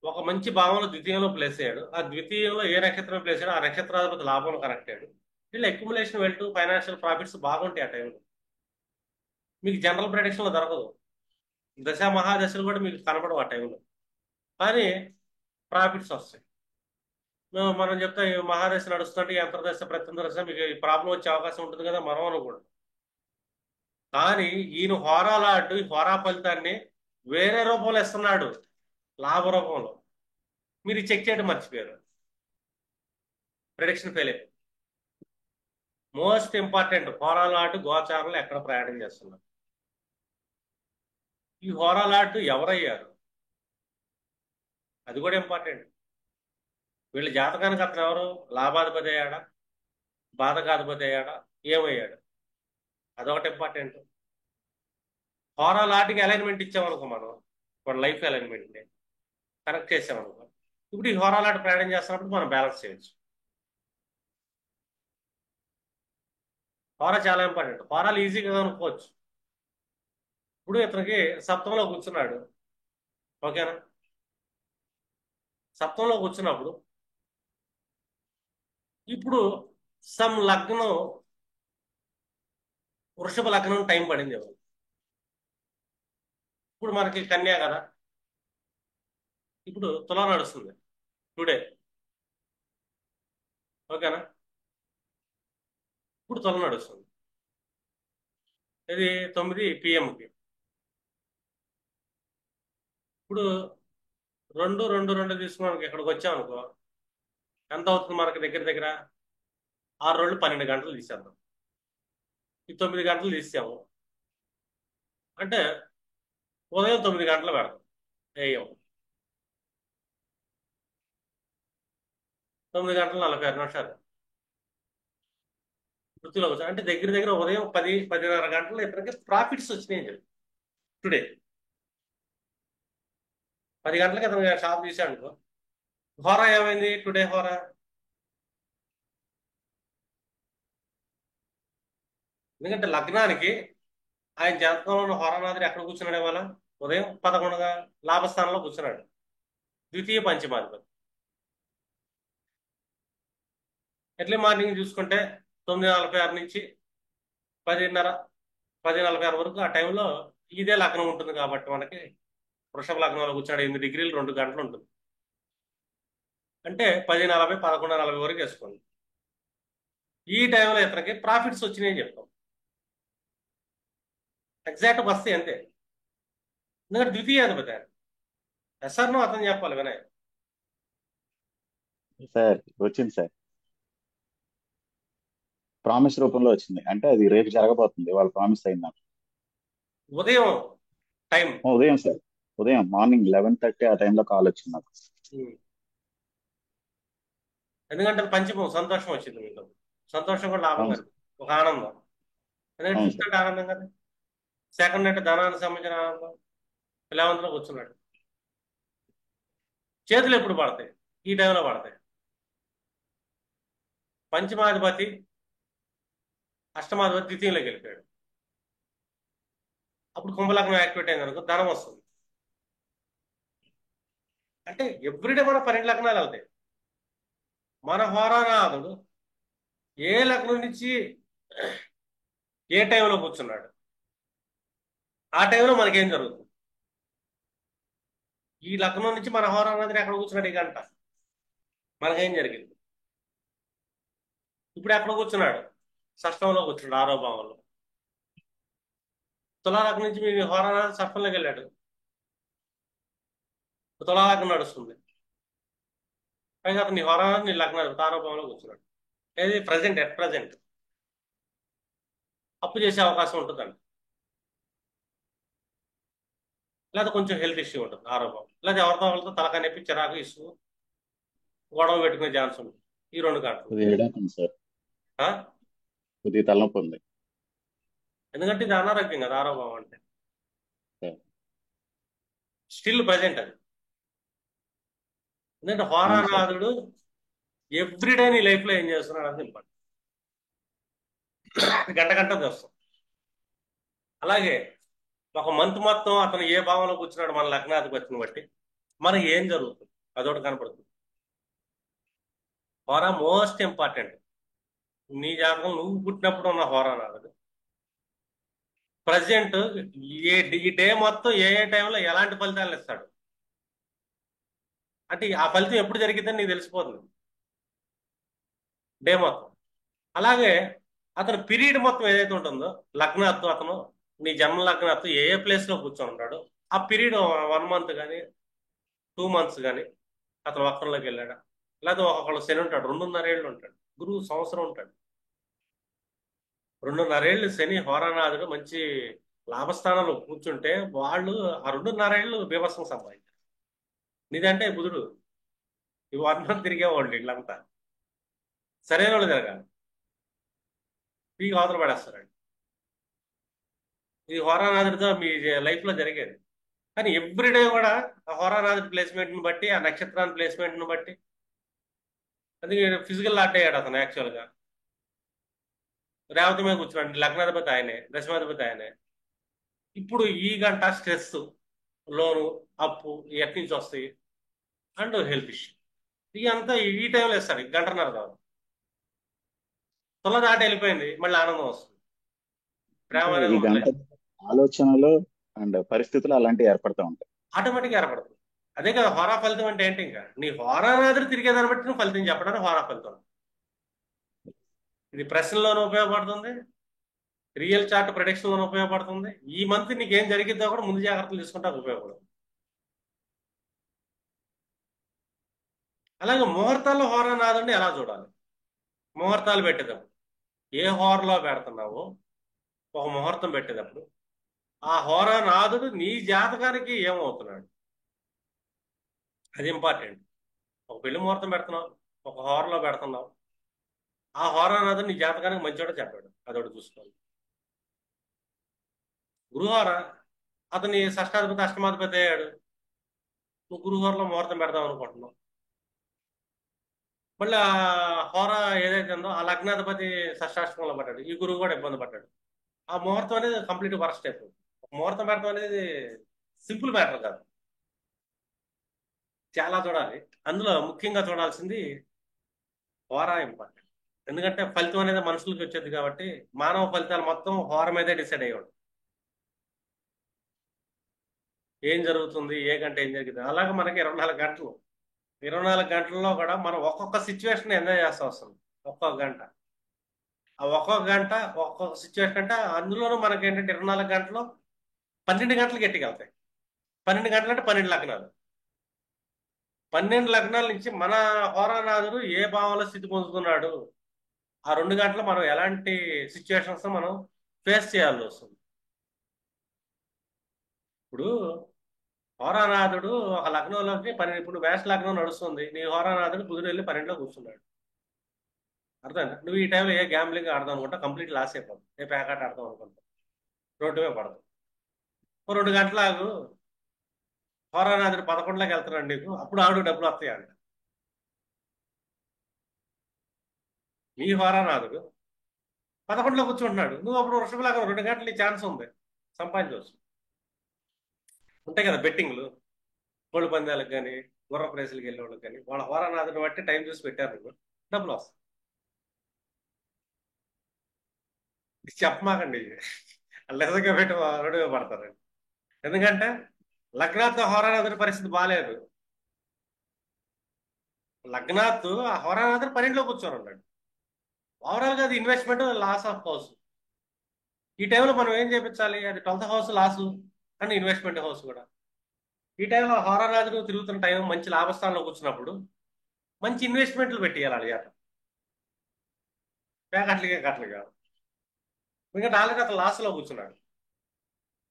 ఒక మంచి భావంలో ద్వితీయంలో ప్లేస్ అయ్యాడు. ఆ ద్వితీయంలో ఏ నక్షత్రం ప్లేస్ అయ్యాడు ఆ నక్షత్రాధిపతి లాభంలో కనెక్ట్ అయ్యాడు. వీళ్ళు అక్యుములేషన్ వెళ్తూ ఫైనాన్షియల్ ప్రాఫిట్స్ బాగుంటాయి ఆ టైంలో. మీకు జనరల్ ప్రెడిక్షన్లో దొరకదు. దశ మహాదశలు కూడా మీకు కనపడవు ఆ టైంలో. కానీ ప్రాఫిట్స్ వస్తాయి. మనం చెప్తే ఈ మహాదశ నడుస్తుంటే ఈ అంతర్దశ ప్రత్యంతరదశ మీకు ఈ ప్రాబ్లం వచ్చే అవకాశం ఉంటుంది కదా మనం అనుకోండి. కానీ ఈయన హోరాలాడు ఈ హోరా ఫలితాన్ని వేరే రూపంలో ఇస్తున్నాడు, లాభ రూపంలో. మీరు చెక్ చేయడం మర్చిపోయారు, ప్రిడిక్షన్ ఫెయిల్ అయిపోయింది. మోస్ట్ ఇంపార్టెంట్ హోరాలాడు గోచారంలో ఎక్కడ ప్రయాణం చేస్తున్నారు. ఈ హోరాలాడు ఎవరయ్యారు అది కూడా ఇంపార్టెంట్. వీళ్ళ జాతకానికి అతను ఎవరు, లాభాధిపతి అయ్యాడా, బాధకాధిపతి అయ్యాడా, ఏమయ్యాడు, అదొకటి ఇంపార్టెంట్. హోరాలాటికి అలైన్మెంట్ ఇచ్చామనుకో మనం, మన లైఫ్ అలైన్మెంట్ కనెక్ట్ చేసామనుకో, ఇప్పుడు ఈ హోరాలాట ప్రయాణం చేస్తున్నప్పుడు మనం బ్యాలెన్స్ చేయొచ్చు. హోరా చాలా ఇంపార్టెంట్. హోరాలు ఈజీగా అనుకోవచ్చు. ఇప్పుడు ఇతనికి సప్తంలో కూర్చున్నాడు, ఓకేనా. సప్తంలో కూర్చున్నప్పుడు ఇప్పుడు సమ్ లగ్నం, వృషభ లగ్నం టైం పడింది ఎవరు. ఇప్పుడు మనకి కన్యా కదా, ఇప్పుడు తులా నడుస్తుంది టుడే, ఓకేనా. ఇప్పుడు తుల నడుస్తుంది, ఇది 9 PM. ఇప్పుడు 2, 2, 2 తీసుకున్నాను ఇక్కడికి వచ్చామనుకో, ఎంత అవుతుంది మనకి దగ్గర దగ్గర 6 రోజులు 12 గంటలు తీసేద్దాం. ఈ 9 గంటలు తీసాము అంటే ఉదయం 9 గంటలు పెడతాం. ఏఎం 9 గంటల 46 నిమిషాలు వృత్తిలో వచ్చాం అంటే దగ్గర దగ్గర ఉదయం 10, 10:30 గంటలు ఇతనికి ప్రాఫిట్స్ వచ్చినాయి చెప్పి టుడే. 10 గంటలకి ఇతను షాప్ తీసాడు అనుకో, హోరా ఏమైంది టుడే హోరా. ఎందుకంటే లగ్నానికి ఆయన జాతకంలో ఉన్న హోరానాథుడు ఎక్కడ కూర్చున్నాడు ఇవాళ, ఉదయం 11గా లాభస్థానంలో కూర్చున్నాడు, ద్వితీయ పంచమాధిపతి. ఎర్లీ మార్నింగ్ చూసుకుంటే 9:46 నుంచి 10:30, 10:46 వరకు ఆ టైంలో ఇదే లగ్నం ఉంటుంది కాబట్టి మనకి వృషభ లగ్నంలో కూర్చున్నాడు 8 డిగ్రీలు 2 గంటలు ఉంటుంది. అంటే 10:40, 11:40 వరకు వేసుకోండి. ఈ టైంలో ఇతనికి ప్రాఫిట్స్ వచ్చినాయని చెప్తాం. ఎగ్జాక్ట్ వస్తాయి అంతే. ఎందుకంటే ద్వితీయాధిపతి ఆయన. ఎస్ఆర్నో అతను చెప్పాలి వినయ్. సార్ వచ్చింది సార్. ప్రామిస్ రూపంలో వచ్చింది, అంటే అది రేపు జరగబోతుంది, వాళ్ళు ప్రామిస్ అయింది నాకు. ఉదయం టైం. ఉదయం సార్, ఉదయం మార్నింగ్ 11:30 ఆ టైంలో కాల్ వచ్చింది నాకు. ఎందుకంటే అది పంచమం సంతోషం వచ్చింది మీకు. సంతోషం కూడా లాభం అవును కదా, సార్. ఒక ఆనందం. ఎందుకంటే అవును ఫిఫ్త్ సార్. అంటే ఆనందం కదా, సెకండ్ అంటే ధనానికి సంబంధించిన ఆనందం. 11th కూర్చున్నాడు. చేతులు ఎప్పుడు పడతాయి, ఈ టైంలో పడతాయి. పంచమాధిపతి అష్టమాధిపతి ద్వితీయంలోకి వెళ్ళిపోయాడు. అప్పుడు కుంభలగ్నం యాక్టివేట్ అయింది అనుకో, ధనం వస్తుంది. అంటే ఎవ్రీడే మన 12 లగ్నాలు వెళ్తాయి. మన హోరానాథుడు ఏ లగ్నం నుంచి ఏ టైంలో కూర్చున్నాడు, ఆ టైంలో మనకేం జరుగుతుంది. ఈ లగ్నం నుంచి మన హోరానాథుడు ఎక్కడ కూర్చున్నాడు ఈ గంట, మనకేం జరిగింది. ఇప్పుడు ఎక్కడ కూర్చున్నాడు, షష్టంలో కూర్చున్నాడు, 6వ భావంలో. తులాలగ్నం నుంచి మీ హోరానాథుడు సప్తమంలోకి వెళ్ళాడు, తులాలగ్నం నడుస్తుంది. పైగా అతను నీ హోరానాథుడు నీ లగ్నాలు తారోభావంలో కూర్చున్నాడు. ఏది ప్రజెంట్ ఎట్ ప్రజెంట్ అప్పు చేసే అవకాశం ఉంటుందండి. లేదా కొంచెం హెల్త్ ఇష్యూ ఉంటుంది ఆరోపం, లేదా ఎవరితో వాళ్ళతో తలకాయ నొప్పి, చిరాకు, ఇష్యూ, గొడవ పెట్టుకునే ఛాన్స్ ఉంటుంది ఈ 2 గంటలు. కొద్దిగా హెడేక్ ఉంది సార్. ఆ? కొద్దిగా తలనొప్పి ఉంది. ఎందుకంటే ఇది అనారోగ్యం కదా ఆరోపం అంటే. సార్. స్టిల్ ప్రజెంట్ అది. ఎందుకంటే అవును సార్. హోరానాథుడు ఎవ్రీడే నీ లైఫ్ లో ఏం చేస్తున్నాడు అని ఇంపార్టెంట్. గంట గంట చేస్తాం. అలాగే ఒక మంత్ మొత్తం అతను ఏ భావంలో కూర్చున్నాడు మన లగ్నాధిపతిని బట్టి మనకి ఏం జరుగుతుంది అదొకటి కనపడుతుంది. హోరా మోస్ట్ ఇంపార్టెంట్. నీ జాతకం నువ్వు పుట్టినప్పుడు ఉన్న హోరానాథుడు ప్రజెంట్ ఈ డే మొత్తం ఏ ఏ టైంలో ఎలాంటి ఫలితాలను ఇస్తాడు అంటే ఆ ఫలితం ఎప్పుడు జరిగిద్దని నీకు తెలిసిపోతుంది డే మొత్తం. అలాగే అతను పీరియడ్ మొత్తం ఏదైతే ఉంటుందో లగ్నాత్తు అతను నీ జన్మ లగ్నాత్తు ఏ ఏ ప్లేస్ లో కూర్చొని ఉంటాడో ఆ పీరియడ్ 1 మంత్ కానీ 2 మంత్స్ కానీ అతను వక్రంలోకి వెళ్ళాడా, లేదా ఒకళ్ళు శని ఉంటాడు 2.5 ఏళ్ళు ఉంటాడు, గురువు సంవత్సరం ఉంటాడు. 2.5 ఏళ్ళు శని హోరానాథుడు మంచి లాభస్థానంలో కూర్చుంటే వాళ్ళు ఆ 2.5 ఏళ్ళు బీభత్సం సంపాదించారు. నీదంటే బుధుడు ఈ 1 మంత్ తిరిగేవాళ్ళు వీళ్ళంతా సరైన వాళ్ళు తిరగాలి, పీకి అవతల పడేస్తారండి. ఇది హోరానాథుడితో మీ లైఫ్ లో జరిగేది. కానీ ఎవ్రీడే కూడా ఆ హోరానాథుడి ప్లేస్మెంట్ ని బట్టి, ఆ నక్షత్రాన్ని ప్లేస్మెంట్ ని బట్టి, అది ఫిజికల్ లాట్ అయ్యాడు అతను యాక్చువల్ గా. రేవతి మీద కూర్చున్నాడు, లగ్నాధిపతి ఆయనే, దశమాధిపతి ఆయనే. ఇప్పుడు ఈ గంట స్ట్రెస్, లోను, అప్పు ఎక్కడి నుంచి వస్తాయి అండ్ హెల్త్ ఇష్యూ ఇవి అంతా ఈ టైంలో ఇస్తారు. గంటన్నర తర్వాత తుల దాటి వెళ్ళిపోయింది, మళ్ళీ ఆనందం వస్తుంది, ప్రేమ అంటే అనేది ఈ గంట మొదలైంది, ఆలోచనలు అండ్ పరిస్థితులు అలాంటివి ఏర్పడతా ఉంటాయి. ఆటోమేటిక్గా ఏర్పడుతుంది. అదే కదా హోరా ఫలితం అంటే ఏంటి, ఇంకా నీ హోరానాథుడు తిరిగేదాన్ని బట్టి నువ్వు ఫలితం చెప్పడానికి హోరా ఫలితం. ఇది ప్రశ్నలోనే ఉపయోగపడుతుంది, రియల్ చార్ట్ ప్రొడిక్షన్ లోనే ఉపయోగపడుతుంది. ఈ మంత్ నీకు ఏం జరిగిద్దో కూడా ముందు జాగ్రత్తలు తీసుకుంటే అది ఉపయోగపడుతుంది. అలాగే ముహూర్తాల్లో హోరానాథుడిని ఎలా చూడాలి, ముహూర్తాలు పెట్టేటప్పుడు ఏ హోరలో పెడుతున్నావో ఒక ముహూర్తం పెట్టేటప్పుడు ఆ హోరానాథుడు నీ జాతకానికి ఏమవుతున్నాడు అది ఇంపార్టెంట్. ఒక పెళ్లి ముహూర్తం పెడుతున్నావు, ఒక హోరలో పెడుతున్నావు, ఆ హోరానాథుడు నీ జాతకానికి మంచోడో చెప్పాడు అదొకటి చూసుకోవాలి. గురుహోర అతని షష్టాధిపతి అష్టమాధిపతి అయ్యాడు, నువ్వు గురుహోరలో ముహూర్తం పెడదాం అనుకుంటున్నావు, మళ్ళీ ఆ హోర ఏదైతే ఉందో ఆ లగ్నాధిపతి షష్టాష్టమంలో పడ్డాడు, ఈ గురువు కూడా ఇబ్బంది పడ్డాడు. ఆ ముహూర్తం అనేది కంప్లీట్ వరస్ట్ అయిపోయింది. ఒక ముహూర్తం పెడతాం అనేది సింపుల్ మ్యాటర్ కాదు, చాలా చూడాలి. అందులో ముఖ్యంగా చూడాల్సింది హోరా ఇంపార్టెంట్. ఎందుకంటే ఫలితం అనేది మనుషులకి వచ్చేది కాబట్టి మానవ ఫలితాలు మొత్తం హోర మీదే డిసైడ్ అయ్యాడు. ఏం జరుగుతుంది, ఏ గంట ఏం జరిగింది. అలాగే మనకి 24 గంటలు, 24 గంటల్లో కూడా మనం ఒక్కొక్క సిచ్యువేషన్ ఎంజాయ్ చేస్తూ వస్తుంది. ఒక్కొక్క గంట, ఆ ఒక్కొక్క గంట ఒక్కొక్క సిచ్యువేషన్ అంటే అందులోనూ మనకి ఏంటంటే 24 గంటలు 12 గంటలు గట్టికెళ్తాయి. 12 గంటలు అంటే 12 లగ్నాలు. 12 లగ్నాల నుంచి మన హోరానాథుడు ఏ భావంలో స్థితి పొందుతున్నాడు, ఆ 2 గంటలు మనం ఎలాంటి సిచ్యువేషన్స్ మనం ఫేస్ చేయాల్సి వస్తుంది. ఇప్పుడు హోరానాథుడు ఒక లగ్నంలోకి 12, ఇప్పుడు మేష లగ్నం నడుస్తుంది, నీ హోరానాథుడు బుధుడు వెళ్ళి 12లో కూర్చున్నాడు. అర్థమైందా? నువ్వు ఈ టైంలో ఏ గ్యాంబ్లింగ్ ఆడదాం అనుకుంటా, కంప్లీట్ లాస్ అయిపోతావు. ఏ ప్యాకెట్ ఆడదాం అనుకుంటా, రోడ్డు మీద పడతావు. ఓ 2 గంటలాగు హోరానాథుడు 11లోకి వెళ్తున్నాడు నీకు, అప్పుడు ఆడు డబ్బులు వస్తాయి అంట. నీ హోరానాథుడు 11లో కూర్చుంటున్నాడు, నువ్వు అప్పుడు వృషభలాగా 2 గంటలు నీ ఛాన్స్ ఉంది, సంపాదించవచ్చు. ఉంటాయి కదా బెట్టింగ్లు, కోళ్ళ పందాలకు కానీ గుర్ర ప్రైసులకు వెళ్ళే వాళ్ళకి కానీ వాళ్ళ హోరానాథుని బట్టి టైం చూసి పెట్టారు నువ్వు, డబ్బులు వస్తాయి. ఇది చెప్పమాకండి, నిజంగా పెట్టి రోడ్డు మీద పడతారండి. ఎందుకంటే లగ్నాత్ హోరానాథుని పరిస్థితి బాగాలేదు. లగ్నాత్ ఆ హోరానాథుని 12లో కూర్చొని ఉన్నాడు. ఓవరాల్ గా అది ఇన్వెస్ట్మెంట్ లాస్ ఆఫ్ హౌస్. ఈ టైంలో మనం ఏం చేపించాలి? అది 12th హౌస్ లాస్ కానీ ఇన్వెస్ట్మెంట్ హౌస్ కూడా. ఈ టైంలో హారరాజులు తిరుగుతున్న టైం మంచి లాభస్థానంలో కూర్చున్నప్పుడు మంచి ఇన్వెస్ట్మెంట్లు పెట్టేయాలి చేత పేకట్లుగా కట్టలు కాదు. ఎందుకంటే ఆల్రెడీ అతను లాస్లో కూర్చున్నాడు.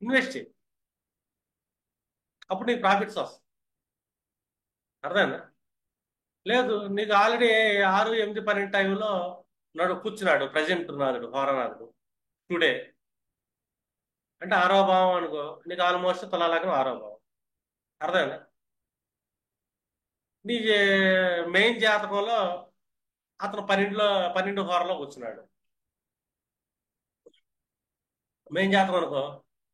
ఇన్వెస్ట్ చేయి, అప్పుడు నీకు ప్రాఫిట్స్ వస్తాయి. అర్థమైందా? లేదు, నీకు ఆల్రెడీ 6, 8, 12 టైంలో కూర్చున్నాడు ప్రజెంట్ నాదుడు హోరనాథుడు టుడే. అంటే ఆరో భావం అనుకో, నీకు ఆల్మోస్ట్ తులాలగ్నం ఆరో భావం. అర్థమైందా? నీ మెయిన్ జాతకంలో అతను 12 హోరలో కూర్చున్నాడు. మెయిన్ జాతకం అనుకో,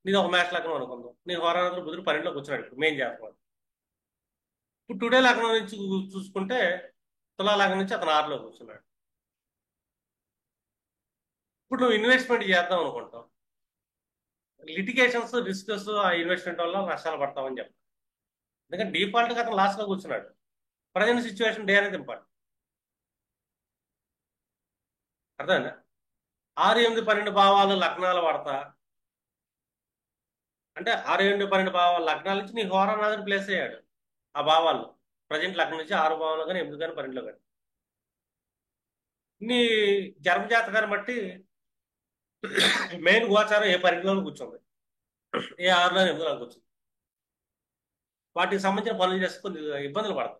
నీది ఒక మ్యాచ్ లగ్నం అనుకుందాం. నీ హోరానాథుడు బుధుడు 12లో కూర్చున్నాడు ఇప్పుడు మెయిన్ జాతకం. ఇప్పుడు టుడే లగ్నం నుంచి చూసుకుంటే తులా లగ్నం నుంచి అతను 6లో కూర్చున్నాడు. ఇప్పుడు నువ్వు ఇన్వెస్ట్మెంట్ చేద్దాం అనుకుంటావు, లిటిగేషన్స్ రిస్క్స్ ఆ ఇన్వెస్ట్మెంట్ వల్ల నష్టాలు పడతామని చెప్తాను. ఎందుకంటే డిఫాల్ట్గా అతను లాస్ట్లో కూర్చున్నాడు. ప్రజెంట్ సిచ్యువేషన్ డే అనేది ఇంపార్టెంట్. అర్థమైందా? 6, 8, 12 భావాలు లగ్నాలు పడతా అంటే 6, 8, 12 భావాలు లగ్నాల నుంచి నీ హోరానాథుడు ప్లేస్ అయ్యాడు ఆ భావాల్లో. ప్రజెంట్ లగ్నం నుంచి 6 భావంలో కానీ 8 కానీ 12లో కానీ నీ జన్మజాతకాన్ని బట్టి మెయిన్ గోచారం ఏ 12లో కూర్చుంది, ఏ 6లో 8లో కూర్చుంది. వాటికి సంబంధించిన పనులు చేస్తే కొన్ని ఇబ్బందులు పడతాయి.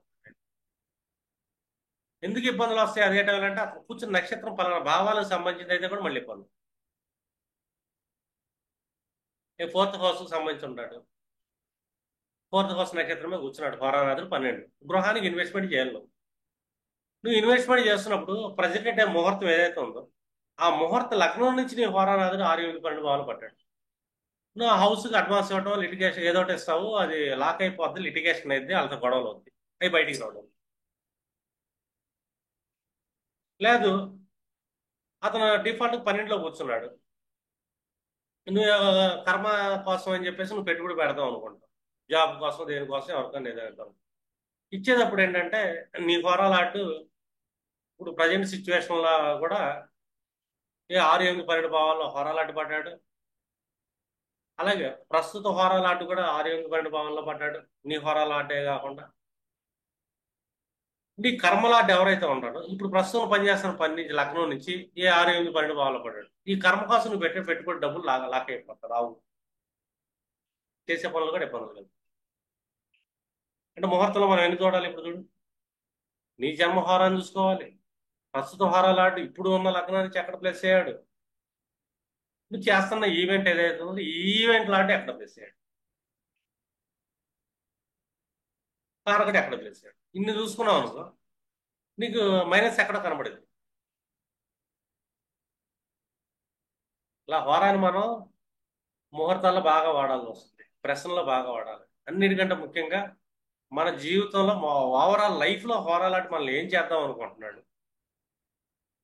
ఎందుకు ఇబ్బందులు వస్తాయి అదే టైంలో అంటే అతను కూర్చున్న నక్షత్రం పలానా భావాలకు సంబంధించి అయితే కూడా మళ్ళీ ఇబ్బంది. ఏ 4th హౌస్కి సంబంధించి ఉంటాడు, 4th హౌస్ నక్షత్రమే కూర్చున్నాడు హోరానాథుడు 12. గృహానికి ఇన్వెస్ట్మెంట్ చేయాలి నువ్వు ఇన్వెస్ట్మెంట్ చేస్తున్నప్పుడు ప్రజెంట్ ముహూర్తం ఏదైతే ఉందో ఆ ముహూర్త లగ్నం నుంచి నీ హోరానాథుడు 6, 8, 12 భావాలు పట్టాడు. నువ్వు ఆ హౌస్కి అడ్వాన్స్ ఇవ్వడం, లిటిగేషన్ ఏదో ఒకటి ఇస్తావు, అది లాక్ అయిపోద్ది, లిటిగేషన్ అయితే వాళ్ళతో గొడవలు అవుతాయి, అవి బయటికి రావడం. లేదు, అతను డిఫాల్ట్ 12లో కూర్చున్నాడు, నువ్వు కర్మ కోసం అని చెప్పేసి నువ్వు పెట్టుబడి పెడదాం అనుకుంటావు, జాబ్ కోసం దేనికోసం ఎవరికైనా ఏదైనా ఇచ్చేటప్పుడు ఏంటంటే నీ హోరాలాటు ఇప్పుడు ప్రజెంట్ సిచ్యువేషన్లో కూడా ఏ 6, 8, 12 భావాల్లో హోరాలాటు పడ్డాడు. అలాగే ప్రస్తుత హోరాలాటు కూడా 6, 8, 12 భావంలో పడ్డాడు. నీ హోరాలాటే కాకుండా నీ కర్మలాట ఎవరైతే ఉంటాడో ఇప్పుడు ప్రస్తుతం పనిచేస్తున్న పని నుంచి లగ్నం నుంచి ఏ 6, 8, 12 భావంలో పడ్డాడు. ఈ కర్మ కోసం నువ్వు పెట్టే పెట్టుబడి డబ్బులు లాక్ అయిపోతారు, రావు. చేసే పనులు కూడా ఇబ్బందులు లేదు. అంటే ముహూర్తంలో మనం ఎన్ని చూడాలి? ఇప్పుడు చూడు, నీ జన్మ హోరాన్ని చూసుకోవాలి, ప్రస్తుత హోరాలాటు ఇప్పుడు ఉన్న లగ్నానికి ఎక్కడ ప్లేస్ అయ్యాడు, నువ్వు చేస్తున్న ఈవెంట్ ఏదైతే ఉందో ఈ ఈవెంట్ లాంటి ఎక్కడ ప్లేస్ అయ్యాడు, కారకుడు ఎక్కడ ప్లేస్ అయ్యాడు. ఇన్ని చూసుకున్నావు అనుకో నీకు మైనస్ ఎక్కడ కనబడేది. ఇలా హోరాన్ని మనం ముహూర్తాల్లో బాగా వాడాల్సి వస్తుంది, ప్రశ్నలో బాగా వాడాలి. అన్నిటికంటే ముఖ్యంగా మన జీవితంలో ఓవరాల్ లైఫ్లో హోరాలాంటి మనం ఏం చేద్దాం అనుకుంటున్నాడు,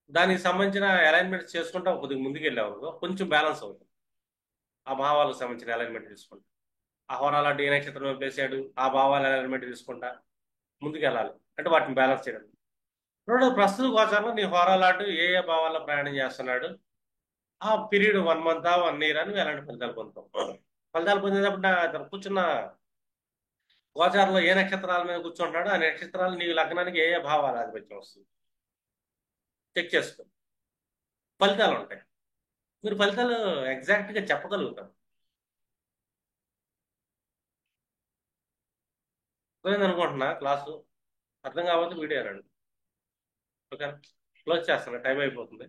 దానికి సంబంధించిన అలైన్మెంట్స్ చేసుకుంటా కొద్దిగా ముందుకు వెళ్ళావు అనుకో కొంచెం బ్యాలెన్స్ అవుతుంది. ఆ భావాలకు సంబంధించిన అలైన్మెంట్ తీసుకుంటా, ఆ హోరాలాంటి ఏ నక్షత్రం వేసాడు ఆ భావాల అలైన్మెంట్ తీసుకుంటా ముందుకు వెళ్ళాలి. అంటే వాటిని బ్యాలెన్స్ చేయడం. రెండు, ప్రస్తుత గోచరంలో నీ హోరాలాటు ఏ ఏ భావాల్లో ప్రయాణం చేస్తున్నాడు, ఆ పీరియడ్ 1 మంత్ 1 ఇయర్ అని ఎలాంటి ఫలితాలు పొందుతాం. ఫలితాలు పొందేటప్పుడు అతను కూర్చున్న గోచారంలో ఏ నక్షత్రాల మీద కూర్చుంటున్నాడో ఆ నక్షత్రాలు నీ లగ్నానికి ఏ ఏ భావాల ఆధిపత్యం వస్తుంది చెక్ చేసుకో, ఫలితాలు ఉంటాయి. మీరు ఫలితాలు ఎగ్జాక్ట్గా చెప్పగలుగుతారు. అర్థమైంది అనుకుంటున్నా క్లాసు. అర్థం కాకపోతే వీడియో అన్నాడు. ఓకే, క్లోజ్ చేస్తాను, టైం అయిపోతుంది.